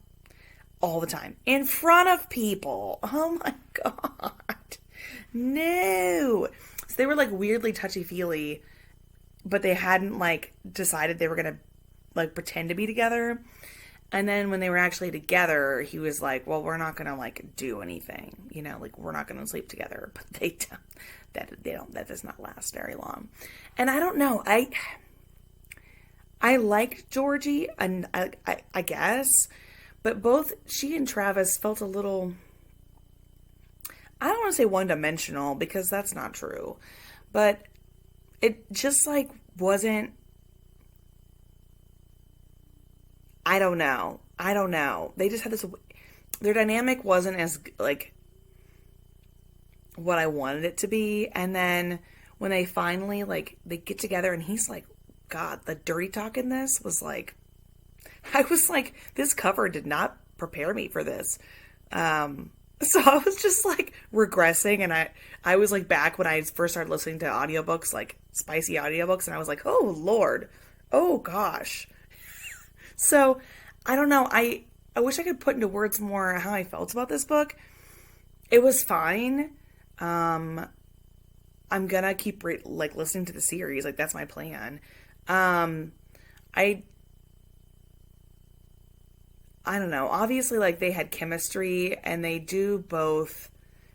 all the time in front of people. Oh my God. No. So they were like weirdly touchy-feely, but they hadn't like decided they were going to like pretend to be together. And then when they were actually together, he was like, well, we're not going to like do anything, like we're not going to sleep together. But that does not last very long. And I don't know. I liked Georgie, and I guess, but both she and Travis felt a little, I don't want to say one-dimensional because that's not true, but it just like wasn't, I don't know. They just had this, their dynamic wasn't as like what I wanted it to be. And then when they finally like, they get together and he's like, God, the dirty talk in this was like, I was like, this cover did not prepare me for this. So I was just like regressing, and I was like back when I first started listening to audiobooks, like spicy audiobooks, and I was like, oh Lord, oh gosh. So I don't know. I wish I could put into words more how I felt about this book. It was fine. I'm gonna keep like listening to the series. Like that's my plan. I don't know. Obviously, like they had chemistry, and they do both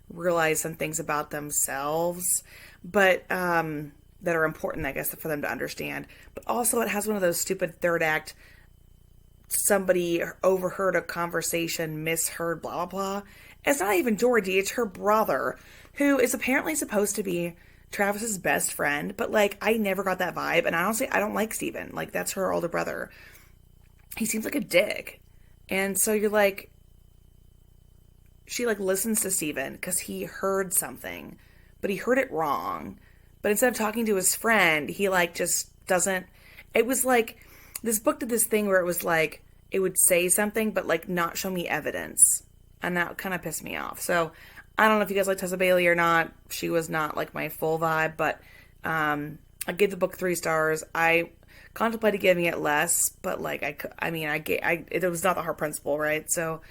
realize some things about themselves, but that are important, I guess, for them to understand. But also, it has one of those stupid third act. Somebody overheard a conversation, misheard, blah blah blah. It's not even Georgie; it's her brother, who is apparently supposed to be Travis's best friend. But like, I never got that vibe, and honestly, I don't like Steven. Like, that's her older brother. He seems like a dick. And so you're like, she like listens to Steven because he heard something, but he heard it wrong. But instead of talking to his friend, he like just doesn't. It was like, this book did this thing where it was like, it would say something, but like not show me evidence. And that kind of pissed me off. So I don't know if you guys like Tessa Bailey or not. She was not like my full vibe, but I gave the book 3 stars. I contemplated giving it less, but like it was not the Heart Principle, right? So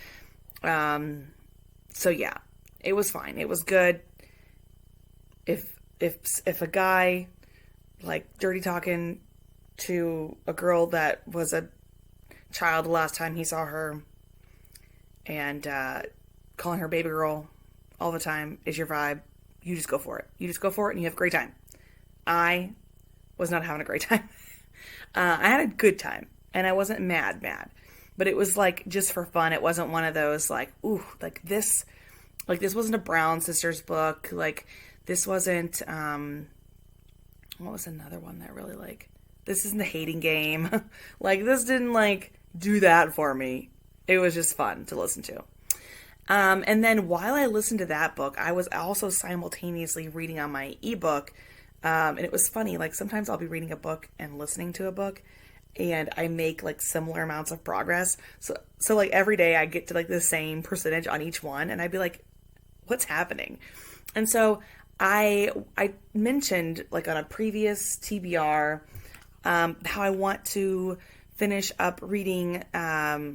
yeah, it was fine. It was good. If a guy like dirty talking to a girl that was a child the last time he saw her, and calling her baby girl all the time is your vibe, you just go for it. You just go for it, and you have a great time. I was not having a great time. I had a good time, and I wasn't mad, but it was like just for fun. It wasn't one of those like, ooh, like this wasn't a Brown Sisters book. Like this wasn't, what was another one that really like, this isn't The Hating Game. Like this didn't like do that for me. It was just fun to listen to. And then while I listened to that book, I was also simultaneously reading on my ebook. And it was funny, like sometimes I'll be reading a book and listening to a book, and I make like similar amounts of progress. So like every day I get to like the same percentage on each one, and I'd be like, what's happening? And so I mentioned like on a previous TBR, how I want to finish up reading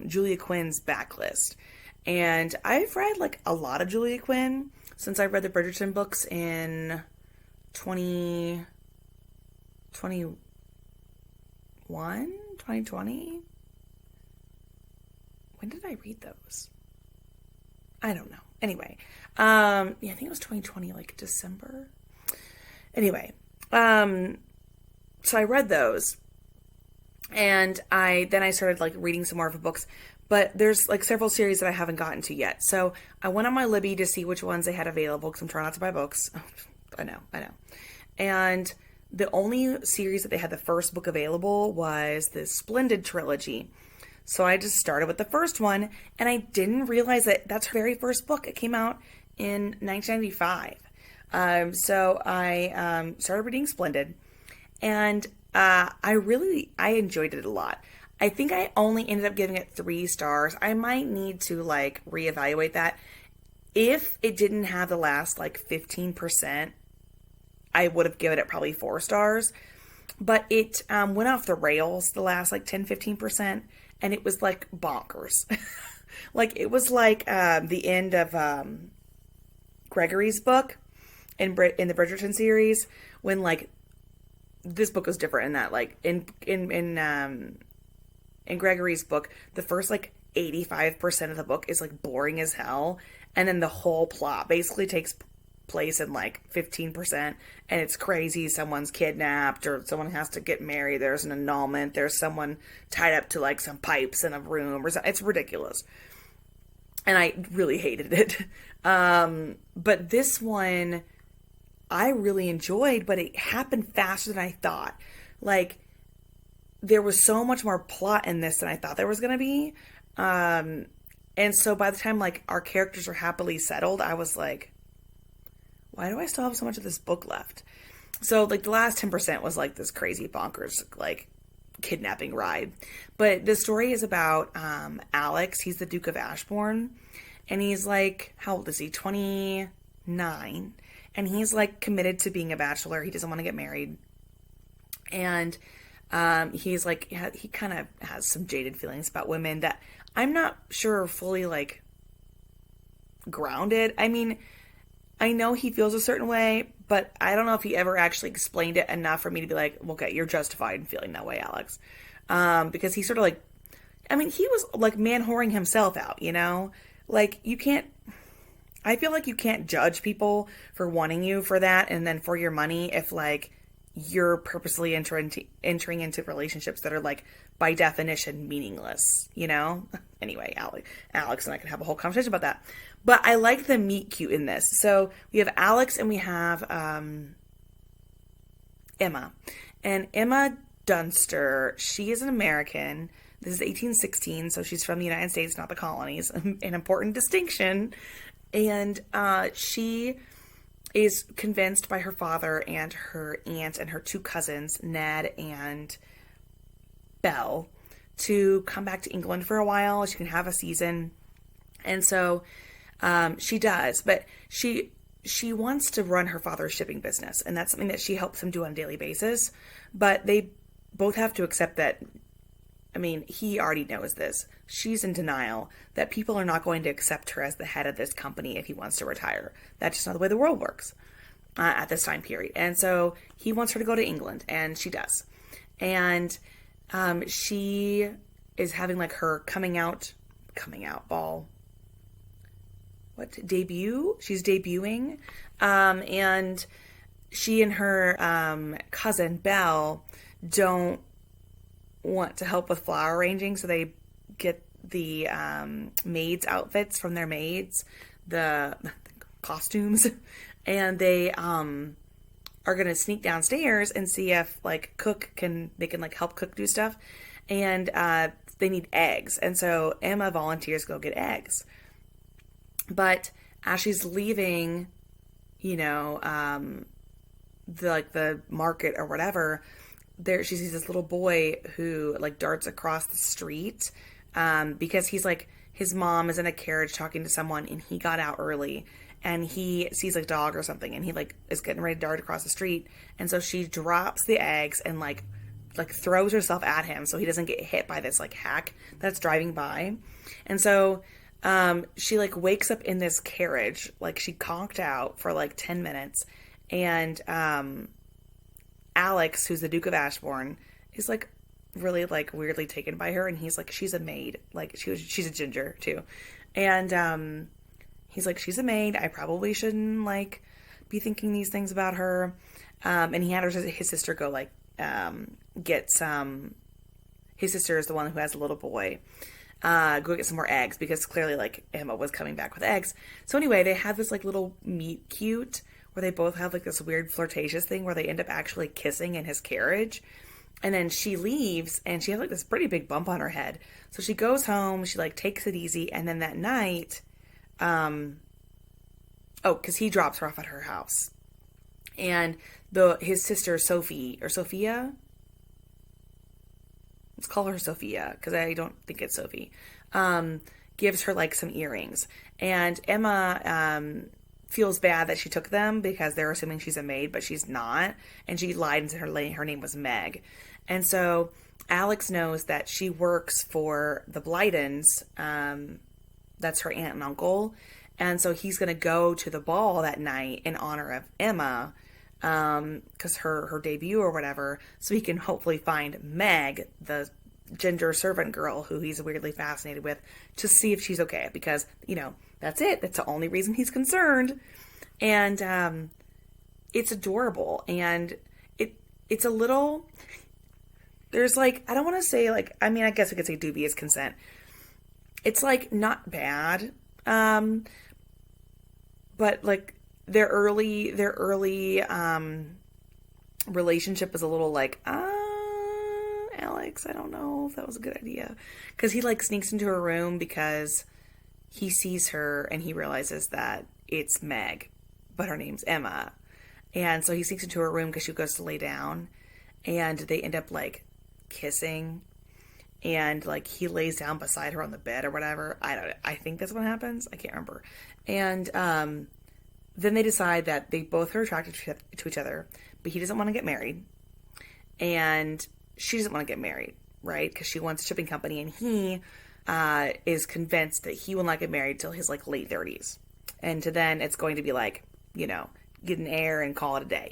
Julia Quinn's Backlist. And I've read like a lot of Julia Quinn since I read the Bridgerton books in 2020. When did I read those? I don't know. Anyway, yeah, I think it was 2020, like December. Anyway, So I read those, and I started like reading some more of the books. But there's like several series that I haven't gotten to yet. So I went on my Libby to see which ones they had available because I'm trying not to buy books. I know. And the only series that they had the first book available was the Splendid trilogy. So I just started with the first one, and I didn't realize that that's her very first book. It came out in 1995. So I started reading Splendid, and I enjoyed it a lot. I think I only ended up giving it 3 stars. I might need to like reevaluate that. If it didn't have the last like 15%, I would have given it probably 4 stars. But it went off the rails the last like 10-15%, and it was like bonkers. Like it was like the end of Gregory's book in the Bridgerton series, when like this book was different in that like in Gregory's book, the first like 85% of the book is like boring as hell, and then the whole plot basically takes place in like 15%, and it's crazy. Someone's kidnapped, or someone has to get married, there's an annulment, there's someone tied up to like some pipes in a room or something. It's ridiculous, and I really hated it. But this one I really enjoyed, but it happened faster than I thought. Like there was so much more plot in this than I thought there was going to be. And so by the time like our characters were happily settled, I was like, why do I still have so much of this book left? So like the last 10% was like this crazy bonkers like kidnapping ride. But the story is about Alex. He's the Duke of Ashbourne, and he's like, how old is he? 29. And he's like committed to being a bachelor. He doesn't want to get married. And he's like, he kind of has some jaded feelings about women that I'm not sure are fully like grounded. I mean, I know he feels a certain way, but I don't know if he ever actually explained it enough for me to be like, okay, you're justified in feeling that way, Alex. Because he sort of like, I mean, he was like man whoring himself out, you know? Like you can't, I feel like you can't judge people for wanting you for that and then for your money if like you're purposely entering into relationships that are like by definition meaningless, you know? Anyway, Alex and I can have a whole conversation about that. But I like the meet cute in this. So we have Alex and we have Emma. And Emma Dunster, she is an American. This is 1816, so she's from the United States, not the colonies. An important distinction. And she is convinced by her father and her aunt and her 2 cousins, Ned and Belle, to come back to England for a while. She can have a season. And so she does, but she wants to run her father's shipping business, and that's something that she helps him do on a daily basis. But they both have to accept that, I mean, he already knows this. She's in denial that people are not going to accept her as the head of this company if he wants to retire. That's just not the way the world works at this time period. And so he wants her to go to England, and she does. And she is having like her coming out ball. Debut? She's debuting. And she and her cousin Belle don't want to help with flower arranging, so they get the maids' outfits from their maids, the costumes, and they are gonna sneak downstairs and see if like they can like help Cook do stuff, and they need eggs, and so Emma volunteers to go get eggs. But as she's leaving, you know, the market or whatever, there she sees this little boy who like darts across the street because he's like, his mom is in a carriage talking to someone, and he got out early, and he sees a dog or something, and he like is getting ready to dart across the street, and so she drops the eggs and like throws herself at him so he doesn't get hit by this like hack that's driving by. And so she like wakes up in this carriage, like she conked out for like 10 minutes, and Alex, who's the Duke of Ashbourne, is like really like weirdly taken by her, and he's like, she's a maid, like she's a ginger too, and he's like, she's a maid, I probably shouldn't like be thinking these things about her. And he had his sister go like get some. His sister is the one who has a little boy. Go get some more eggs because clearly like Emma was coming back with eggs. So anyway, they have this like little meet cute where they both have like this weird flirtatious thing where they end up actually kissing in his carriage. And then she leaves and she has like this pretty big bump on her head. So she goes home, she like takes it easy, and then that night, because he drops her off at her house. And his sister Sophie or Sophia, let's call her Sophia because I don't think it's Sophie, gives her like some earrings. And Emma feels bad that she took them because they're assuming she's a maid, but she's not. And she lied and said her name was Meg. And so Alex knows that she works for the Blytons. That's her aunt and uncle. And so he's going to go to the ball that night in honor of Emma, because her debut or whatever, so he can hopefully find Meg, the ginger servant girl who he's weirdly fascinated with, to see if she's okay, because, that's it. That's the only reason he's concerned. And it's adorable. And it's a little, there's like, I don't want to say like, I mean, I guess we could say dubious consent. It's like not bad. But like their early relationship is a little like, Alex, I don't know if that was a good idea. Because he like sneaks into her room because he sees her and he realizes that it's Meg, but her name's Emma. And so he sneaks into her room because she goes to lay down and they end up like kissing. And like he lays down beside her on the bed or whatever. I think that's what happens. I can't remember. And then they decide that they both are attracted to each other, but he doesn't want to get married. And she doesn't want to get married, right? Because she wants a shipping company, and he is convinced that he will not get married till his like late 30s. And to then it's going to be like, get an heir and call it a day,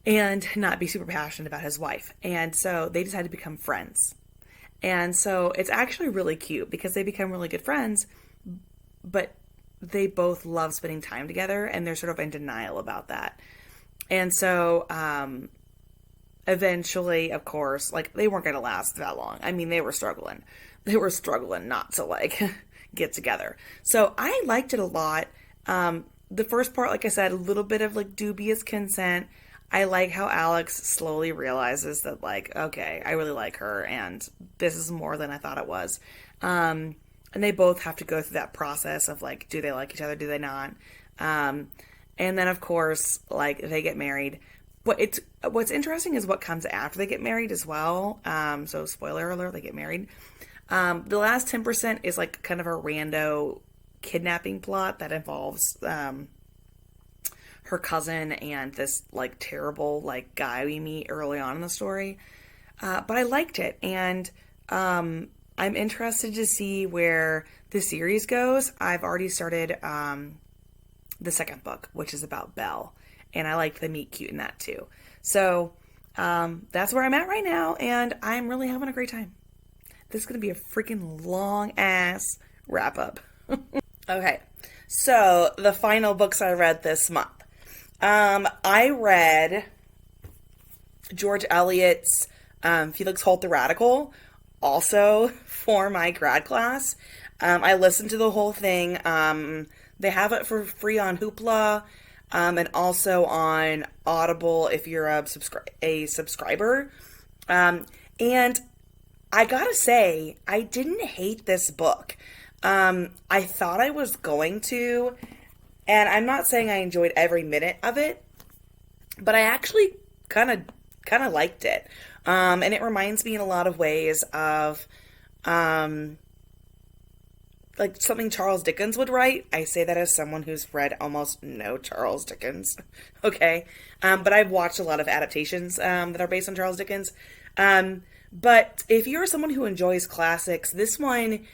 and not be super passionate about his wife. And so they decide to become friends. And so it's actually really cute because they become really good friends, but they both love spending time together and they're sort of in denial about that. And so eventually, of course, like they weren't going to last that long. I mean, they were struggling. They were struggling not to like get together. So I liked it a lot. The first part, like I said, a little bit of like dubious consent. I like how Alex slowly realizes that like, okay, I really like her and this is more than I thought it was. And they both have to go through that process of like, do they like each other? Do they not? And then of course, like they get married. What's interesting is what comes after they get married as well. So spoiler alert, they get married. The last 10% is like kind of a rando kidnapping plot that involves, her cousin and this like terrible like guy we meet early on in the story. But I liked it. And, I'm interested to see where the series goes. I've already started, the second book, which is about Belle, and I liked the meet cute in that too. So, that's where I'm at right now. And I'm really having a great time. This is going to be a freaking long ass wrap up. Okay. So the final books I read this month. I read George Eliot's Felix Holt the Radical, also for my grad class. I listened to the whole thing. They have it for free on Hoopla, and also on Audible if you're a subscriber. And I gotta say, I didn't hate this book. I thought I was going to. And I'm not saying I enjoyed every minute of it, but I actually kind of liked it. And it reminds me in a lot of ways of, like something Charles Dickens would write. I say that as someone who's read almost no Charles Dickens. Okay. But I've watched a lot of adaptations, that are based on Charles Dickens. But if you're someone who enjoys classics, this one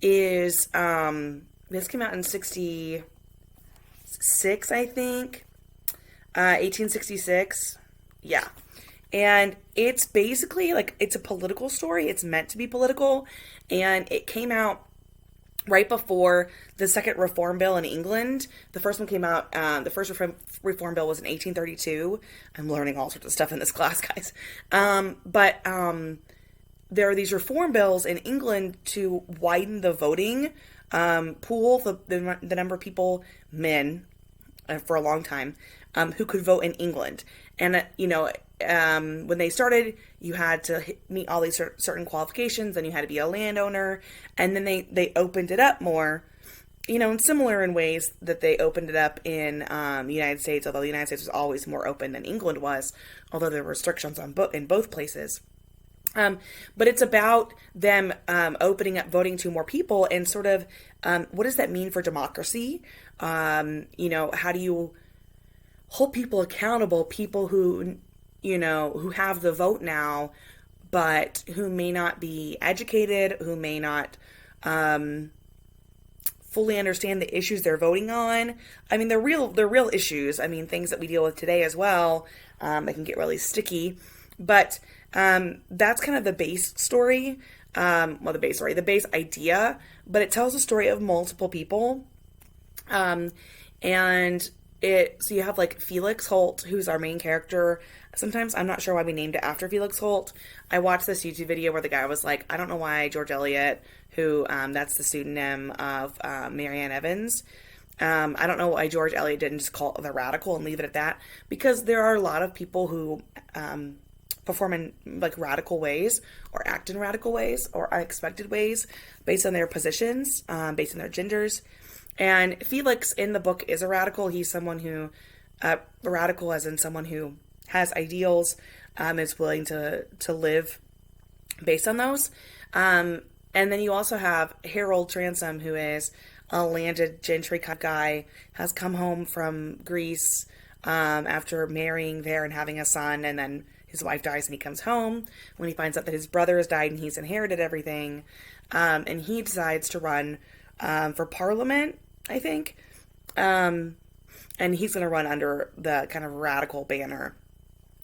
is, this came out in 1966, I think, 1866. Yeah. And it's basically like, it's a political story. It's meant to be political. And it came out right before the second reform bill in England. The first one came out, the first reform bill was in 1832. I'm learning all sorts of stuff in this class, guys. But there are these reform bills in England to widen the voting pool, the number of people, men, for a long time, who could vote in England. And, when they started, you had to meet all these certain qualifications, and you had to be a landowner. And then they opened it up more, and similar in ways that they opened it up in the United States, although the United States was always more open than England was, although there were restrictions on in both places. But it's about them opening up voting to more people, and sort of what does that mean for democracy? How do you hold people accountable, people who have the vote now, but who may not be educated, who may not fully understand the issues they're voting on. I mean, they're real issues. I mean, things that we deal with today as well. They can get really sticky, but that's kind of the base story. The base idea, but it tells a story of multiple people. So you have like Felix Holt, who's our main character. Sometimes I'm not sure why we named it after Felix Holt. I watched this YouTube video where the guy was like, I don't know why George Eliot, who that's the pseudonym of Marianne Evans. I don't know why George Eliot didn't just call it The Radical and leave it at that, because there are a lot of people who perform in like radical ways, or act in radical ways, or unexpected ways, based on their positions, based on their genders. And Felix in the book is a radical. He's someone who, radical as in someone who has ideals, is willing to live based on those. And then you also have Harold Transome, who is a landed gentry kind of guy, has come home from Greece after marrying there and having a son, and then his wife dies and he comes home when he finds out that his brother has died and he's inherited everything. And he decides to run for Parliament, I think. And he's going to run under the kind of radical banner.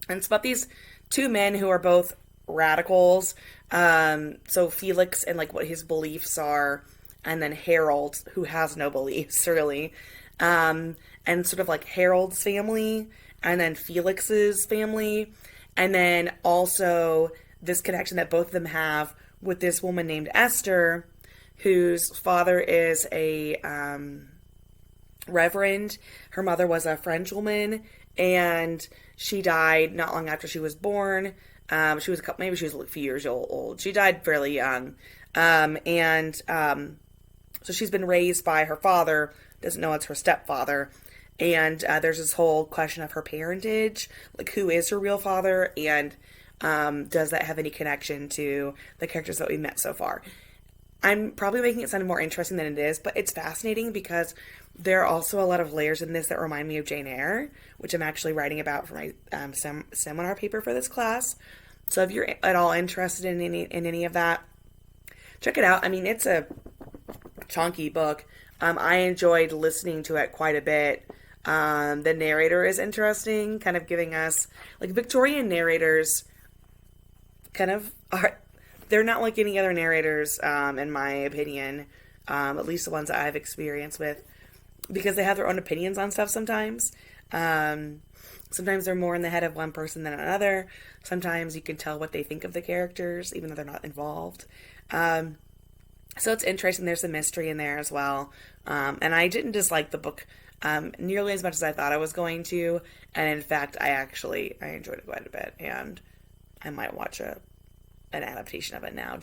And it's about these two men who are both radicals. So Felix and like what his beliefs are, and then Harold, who has no beliefs really. And sort of like Harold's family, and then Felix's family. And then also this connection that both of them have with this woman named Esther, whose father is a reverend. Her mother was a French woman, and she died not long after she was born. She was maybe she was a few years old. She died fairly young. So she's been raised by her father, doesn't know it's her stepfather. And there's this whole question of her parentage, like who is her real father, and does that have any connection to the characters that we met so far? I'm probably making it sound more interesting than it is, but it's fascinating because there are also a lot of layers in this that remind me of Jane Eyre, which I'm actually writing about for my seminar paper for this class. So if you're at all interested in any of that, check it out. I mean, it's a chunky book. I enjoyed listening to it quite a bit. The narrator is interesting, kind of giving us, like, Victorian narrators kind of are, they're not like any other narrators, in my opinion, at least the ones that I've experienced with, because they have their own opinions on stuff sometimes. Sometimes they're more in the head of one person than another. Sometimes you can tell what they think of the characters, even though they're not involved. So it's interesting. There's some mystery in there as well. And I didn't dislike the book nearly as much as I thought I was going to. And in fact, I enjoyed it quite a bit. And I might watch an adaptation of it now.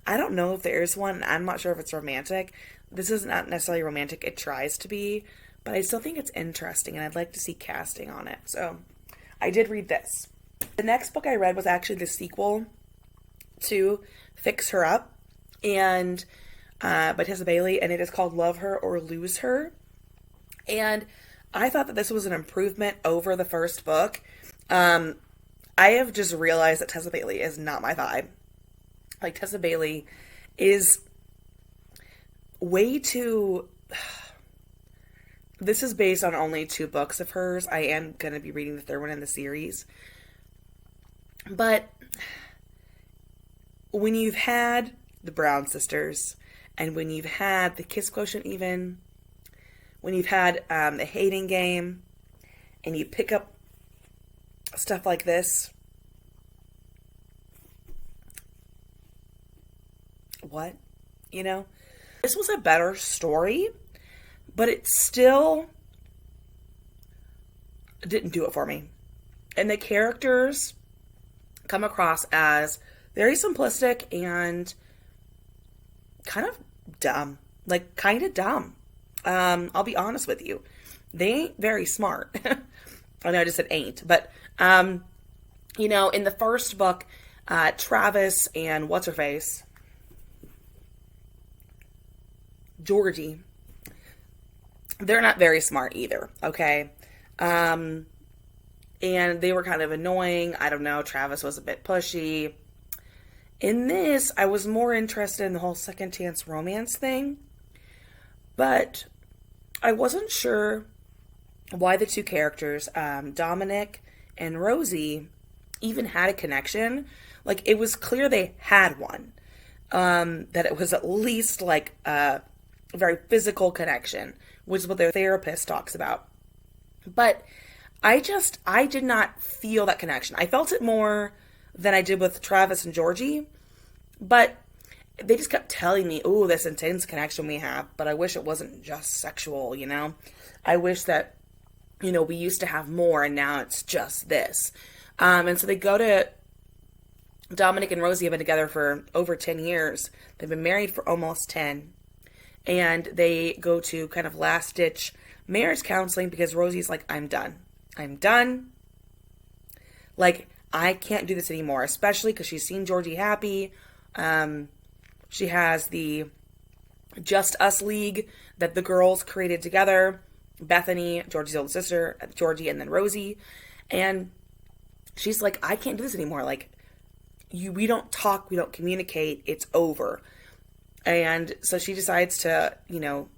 I don't know if there is one. I'm not sure if it's romantic. This is not necessarily romantic. It tries to be. But I still think it's interesting. And I'd like to see casting on it. So I did read this. The next book I read was actually the sequel to Fix Her Up, and by Tessa Bailey, and it is called Love Her or Lose Her. And I thought that this was an improvement over the first book. I have just realized that Tessa Bailey is not my vibe. Like, Tessa Bailey is way too... This is based on only 2 books of hers. I am going to be reading the 3rd one in the series. But when you've had the Brown sisters, and when you've had the kiss quotient even, when you've had the hating game, and you pick up stuff like this, what? You know? This was a better story, but it still didn't do it for me. And the characters come across as very simplistic and kind of dumb. Like, kind of dumb. I'll be honest with you. They ain't very smart. I know I just said ain't. But, you know, in the first book, Travis and what's-her-face, Georgie, they're not very smart either, okay? And they were kind of annoying. I don't know. Travis was a bit pushy. In this, I was more interested in the whole second chance romance thing. But I wasn't sure why the two characters, Dominic and Rosie, even had a connection. Like, it was clear they had one. That it was at least like a very physical connection, which is what their therapist talks about. But I did not feel that connection. I felt it more than I did with Travis and Georgie, but they just kept telling me, "Oh, this intense connection we have," but I wish it wasn't just sexual, you know? I wish that, you know, we used to have more and now it's just this. And so they go to, Dominic and Rosie have been together for over 10 years. They've been married for almost 10. And they go to kind of last-ditch marriage counseling because Rosie's like, I'm done. I'm done. Like, I can't do this anymore, especially because she's seen Georgie happy. She has the Just Us League that the girls created together. Bethany, Georgie's older sister, Georgie, and then Rosie. And she's like, I can't do this anymore. Like, we don't talk, we don't communicate, it's over. And so she decides to, you know,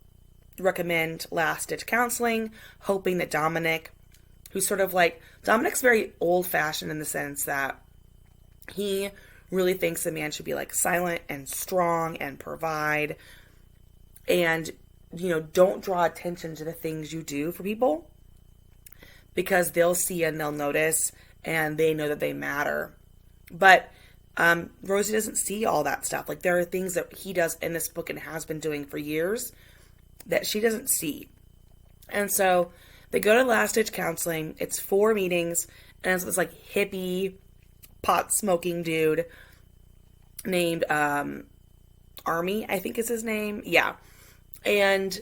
recommend last-ditch counseling, hoping that Dominic, who's sort of like, Dominic's very old-fashioned in the sense that he really thinks a man should be like silent and strong and provide and, you know, don't draw attention to the things you do for people because they'll see and they'll notice and they know that they matter. But Rosie doesn't see all that stuff. Like, there are things that he does in this book and has been doing for years that she doesn't see. And so they go to last-ditch counseling. It's 4 meetings, and it's this, like, hippie, pot-smoking dude named Army, I think is his name. Yeah. And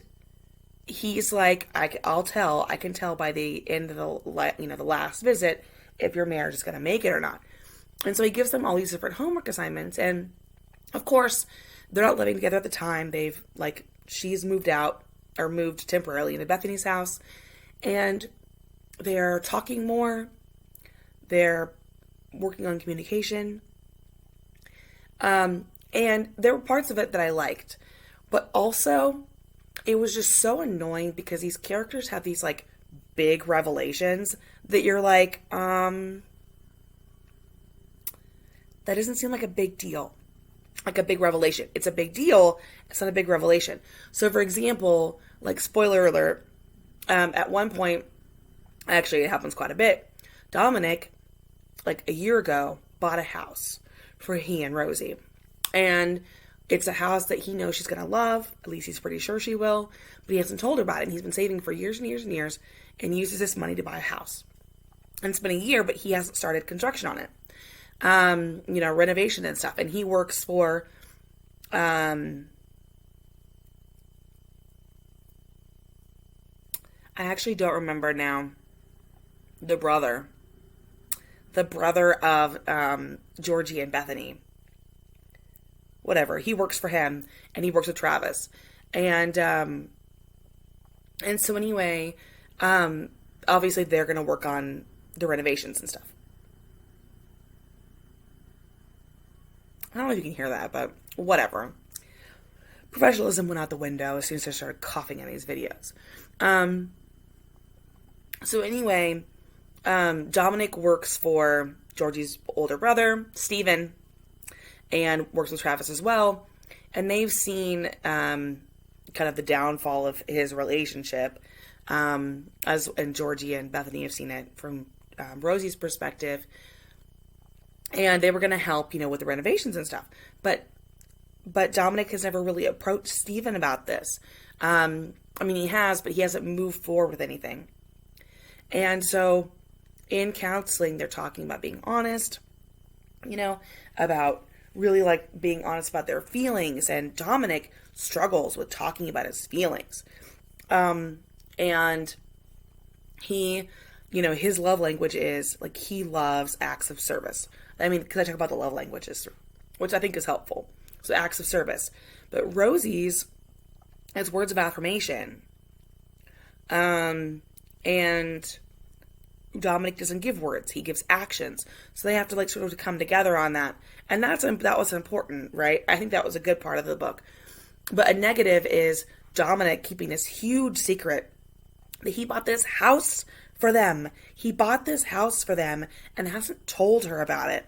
he's like, I can tell by the end of the last visit if your marriage is going to make it or not. And so he gives them all these different homework assignments. And of course, they're not living together at the time. She's moved out or moved temporarily into Bethany's house. And they're talking more. They're working on communication. And there were parts of it that I liked. But also, it was just so annoying because these characters have these, like, big revelations that you're like, that doesn't seem like a big deal. Like a big revelation. It's a big deal. It's not a big revelation. So, for example, like, spoiler alert, at one point, actually it happens quite a bit, Dominic, like a year ago, bought a house for he and Rosie. And it's a house that he knows she's going to love. At least he's pretty sure she will. But he hasn't told her about it. And he's been saving for years and years and years and uses this money to buy a house. And it's been a year, but he hasn't started construction on it. Renovation and stuff. And he works for, I actually don't remember now, the brother of, Georgie and Bethany. Whatever. He works for him and he works with Travis. And so anyway, obviously they're going to work on the renovations and stuff. I don't know if you can hear that, but whatever. Professionalism went out the window as soon as I started coughing in these videos. So anyway, Dominic works for Georgie's older brother, Steven, and works with Travis as well. and they've seen kind of the downfall of his relationship, and Georgie and Bethany have seen it from Rosie's perspective, and they were going to help, with the renovations and stuff. But Dominic has never really approached Stephen about this. He has, but he hasn't moved forward with anything. And so in counseling, they're talking about being honest, about really being honest about their feelings. And Dominic struggles with talking about his feelings. And he, his love language is he loves acts of service. Because I talk about the love languages, which I think is helpful. So acts of service. But Rosie's is words of affirmation. And Dominic doesn't give words. He gives actions. So they have to sort of come together on that. And that was important, right? I think that was a good part of the book. But a negative is Dominic keeping this huge secret that he bought this house for them. He bought this house for them and hasn't told her about it.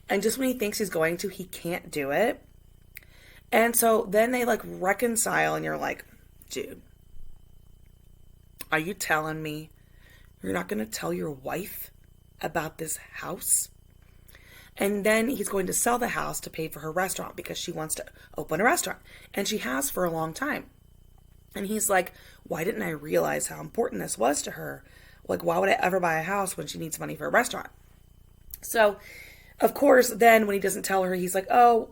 And just when he thinks he's going to, he can't do it. And so then they reconcile, and you're like, dude, are you telling me you're not going to tell your wife about this house? And then he's going to sell the house to pay for her restaurant because she wants to open a restaurant. And she has for a long time. And he's like, why didn't I realize how important this was to her? Why would I ever buy a house when she needs money for a restaurant? So, of course, then when he doesn't tell her, he's like, oh,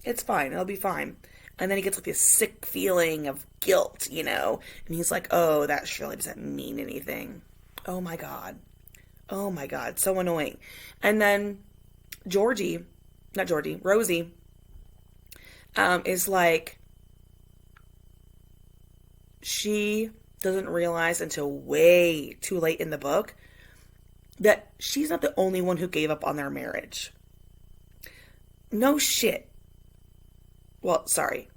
it's fine. It'll be fine. And then he gets this sick feeling of guilt, and he's like, oh, that surely doesn't mean anything. Oh my God. So annoying. And then Rosie, is she doesn't realize until way too late in the book that she's not the only one who gave up on their marriage. No shit. Well, sorry.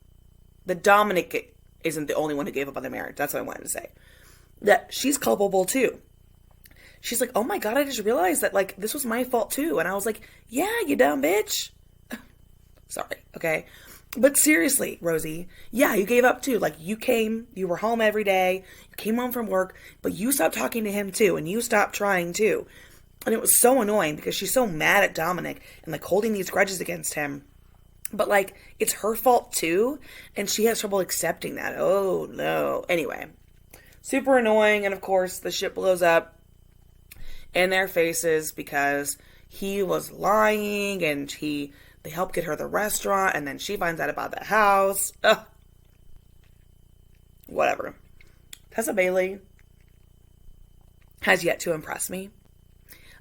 The Dominic isn't the only one who gave up on their marriage. That's what I wanted to say. That she's culpable too. She's like, oh my God, I just realized that this was my fault too. And I was like, yeah, you dumb bitch. Sorry, okay? But seriously, Rosie, yeah, you gave up too. You were home every day, you came home from work, but you stopped talking to him too, and you stopped trying too. And it was so annoying because she's so mad at Dominic and holding these grudges against him. But it's her fault too, and she has trouble accepting that. Oh no. Anyway, super annoying, and of course the ship blows up in their faces because he was lying, and they help get her the restaurant, and then she finds out about the house. Ugh. Whatever. Tessa Bailey has yet to impress me.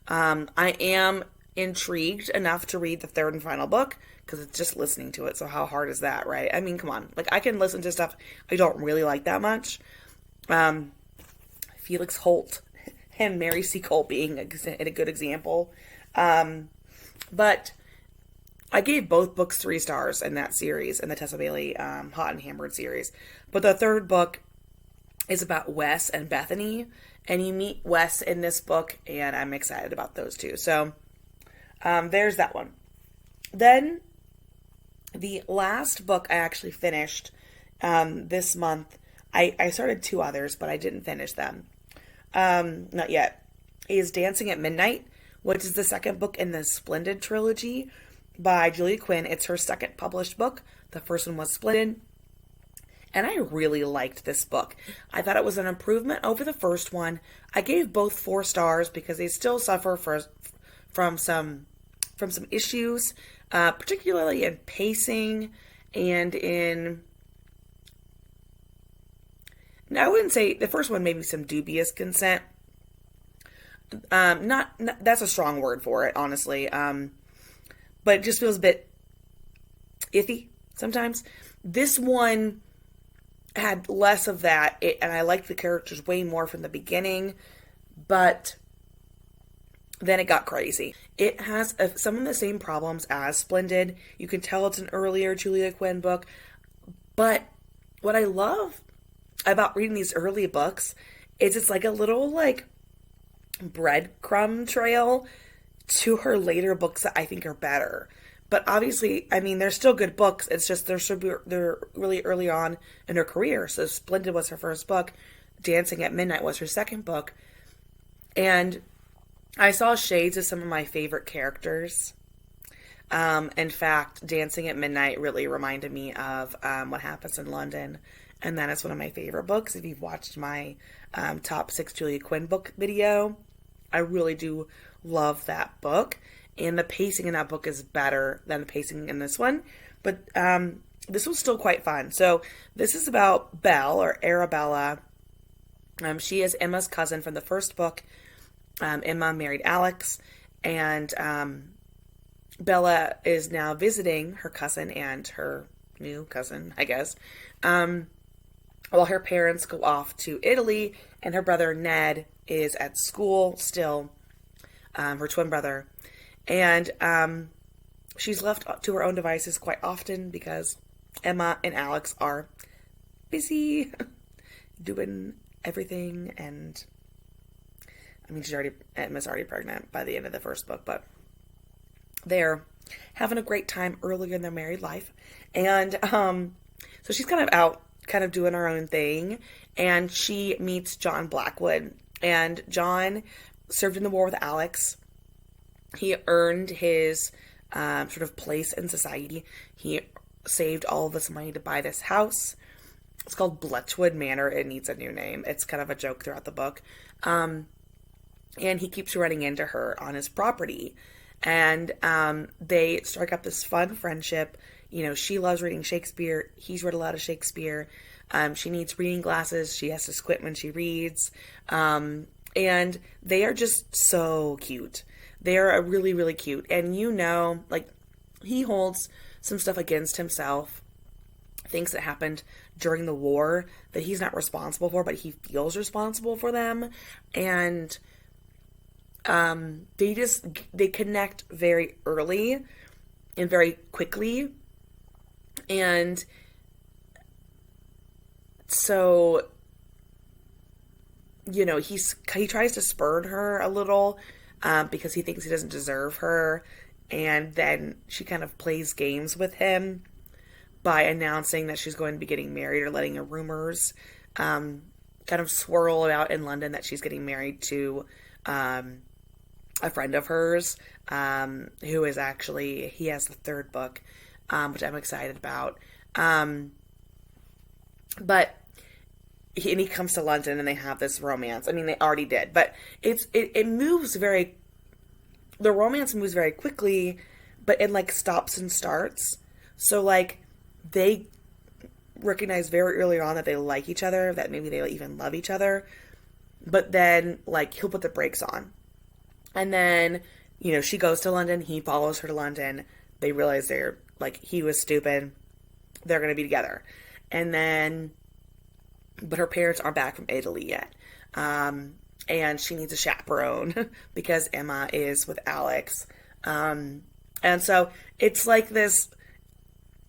I am intrigued enough to read the third and final book, because it's just listening to it, so how hard is that, right? Come on. I can listen to stuff I don't really like that much. Felix Holt and Mary Seacole being a good example. But I gave both books 3 stars in that series, in the Tessa Bailey Hot and Hammered series. But the third book is about Wes and Bethany, and you meet Wes in this book, and I'm excited about those two. So there's that one. Then the last book I actually finished this month, I started 2 others, but I didn't finish them. Not yet, is Dancing at Midnight, which is the second book in the Splendid trilogy by Julia Quinn. It's her second published book. The first one was Splendid. And I really liked this book. I thought it was an improvement over the first one. I gave both 4 stars because they still suffer from some issues, particularly in pacing and in... Now, I wouldn't say the first one, maybe some dubious consent. Not that's a strong word for it, honestly. But it just feels a bit iffy sometimes. This one had less of that, and I liked the characters way more from the beginning, but then it got crazy. It has some of the same problems as Splendid. You can tell it's an earlier Julia Quinn book, but what I love about reading these early books is it's a little breadcrumb trail to her later books that I think are better. But obviously, I mean, they're still good books. It's just they're really early on in her career. So Splendid was her first book. Dancing at Midnight was her second book. And I saw shades of some of my favorite characters. In fact, Dancing at Midnight really reminded me of What Happens in London. And that is one of my favorite books. If you've watched my top 6 Julia Quinn book video, I really do love that book. And the pacing in that book is better than the pacing in this one. But this was still quite fun. So this is about Belle, or Arabella. She is Emma's cousin from the first book. Emma married Alex. And Bella is now visiting her cousin and her new cousin, I guess, while her parents go off to Italy, and her brother Ned is at school still, her twin brother. And she's left to her own devices quite often because Emma and Alex are busy doing everything. And I mean, Emma's already pregnant by the end of the first book, but they're having a great time early in their married life. And so she's kind of out, kind of doing her own thing. And she meets John Blackwood. And John served in the war with Alex. He earned his sort of place in society. He saved all of this money to buy this house. It's called Bletchwood Manor. It needs a new name. It's kind of a joke throughout the book. And he keeps running into her on his property. And they strike up this fun friendship. You know, she loves reading Shakespeare. He's read a lot of Shakespeare. She needs reading glasses. She has to squint when she reads. And they are just so cute. They are really, really cute. And you know, like, he holds some stuff against himself. Things that happened during the war that he's not responsible for, but he feels responsible for them. And they connect very early and very quickly. And so, you know, he tries to spurn her a little because he thinks he doesn't deserve her. And then she kind of plays games with him by announcing that she's going to be getting married, or letting the rumors kind of swirl about in London that she's getting married to a friend of hers, who is actually, he has the third book, which I'm excited about. But he comes to London and they have this romance. I mean, they already did, but it moves the romance moves very quickly, but it like stops and starts. So like they recognize very early on that they like each other, that maybe they even love each other, but then like he'll put the brakes on. And then, you know, she goes to London, he follows her to London. They realize they're like, he was stupid. They're going to be together. And then, but her parents aren't back from Italy yet. And she needs a chaperone because Emma is with Alex. And so it's like this,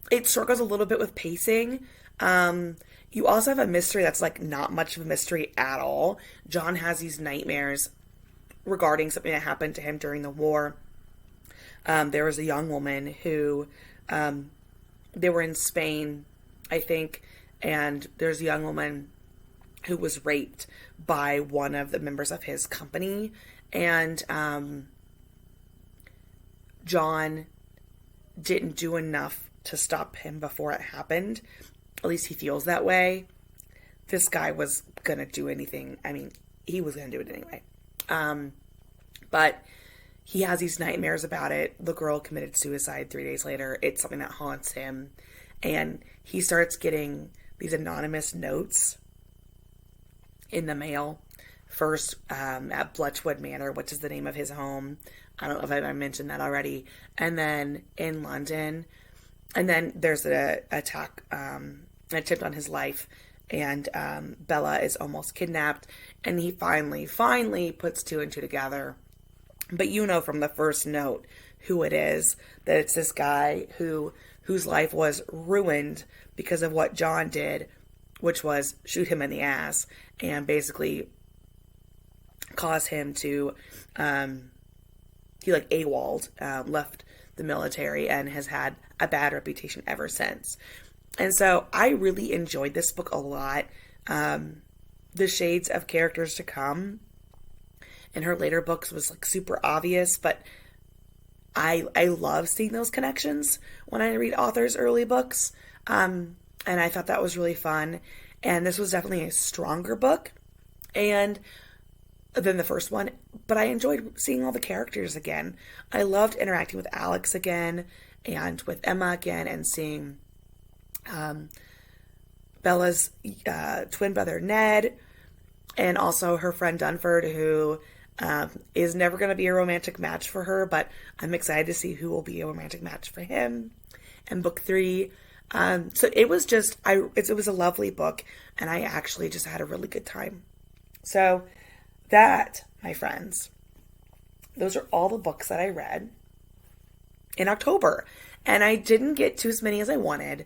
it struggles a little bit with pacing. You also have a mystery that's like not much of a mystery at all. John has these nightmares regarding something that happened to him during the war. There was a young woman who, they were in Spain, I think, and there's a young woman who was raped by one of the members of his company, and John didn't do enough to stop him before it happened. At least he feels that way. This guy was gonna do anything. I mean, he was gonna do it anyway. But he has these nightmares about it. The girl committed suicide 3 days later. It's something that haunts him. And he starts getting these anonymous notes in the mail. First, at Bletchwood Manor, which is the name of his home. I don't know if I mentioned that already. And then in London. And then there's an attack, an attempt on his life. And Bella is almost kidnapped. And he finally puts two and two together. But you know from the first note who it is, that it's this guy whose life was ruined because of what John did, which was shoot him in the ass and basically cause him to, he like AWOL'd, left the military and has had a bad reputation ever since. And so I really enjoyed this book a lot. The shades of characters to come in her later books was like super obvious, but I love seeing those connections when I read authors' early books. And I thought that was really fun. And this was definitely a stronger book and than the first one, but I enjoyed seeing all the characters again. I loved interacting with Alex again and with Emma again and seeing Bella's twin brother Ned and also her friend Dunford, who is never going to be a romantic match for her, but I'm excited to see who will be a romantic match for him in book 3. So it was just, it was a lovely book, and I actually just had a really good time. So that, my friends, those are all the books that I read in October. And I didn't get to as many as I wanted,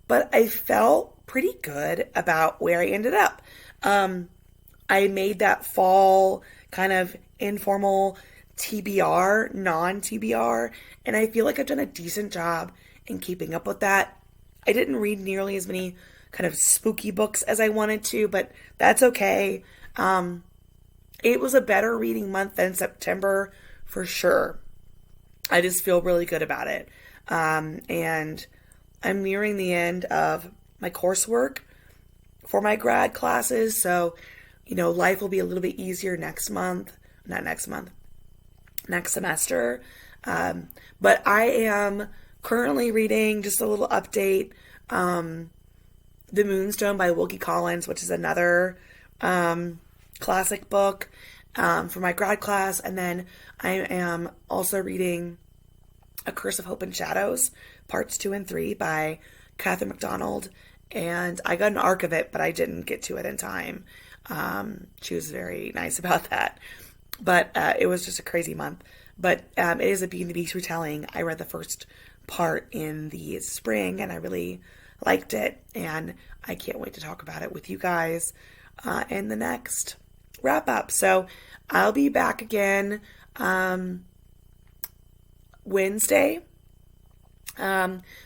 but I felt pretty good about where I ended up. I made that fall kind of informal TBR, non-TBR, and I feel like I've done a decent job in keeping up with that. I didn't read nearly as many kind of spooky books as I wanted to, but that's okay. It was a better reading month than September for sure. I just feel really good about it. And I'm nearing the end of my coursework for my grad classes, so life will be a little bit easier next semester. But I am currently reading, just a little update, The Moonstone by Wilkie Collins, which is another classic book for my grad class. And then I am also reading A Curse of Hope and Shadows, parts 2 and 3 by Catherine MacDonald. And I got an arc of it, but I didn't get to it in time. She was very nice about that. But it was just a crazy month. But it is a Beauty and the Beast retelling. I read the first part in the spring, and I really liked it. And I can't wait to talk about it with you guys in the next wrap up. So I'll be back again Wednesday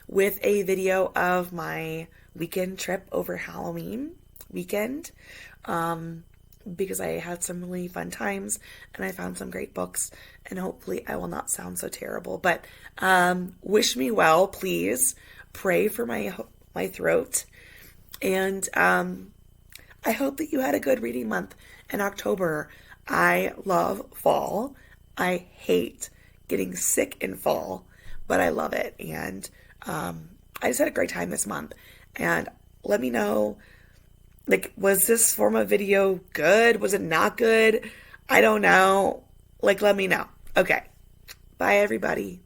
with a video of my weekend trip over Halloween weekend, because I had some really fun times and I found some great books, and hopefully I will not sound so terrible, but wish me well, please. Pray for my throat, and I hope that you had a good reading month in October. I love fall. I hate getting sick in fall, but I love it, and I just had a great time this month. And let me know, was this form of video good? Was it not good? I don't know. Let me know. Okay. Bye, everybody.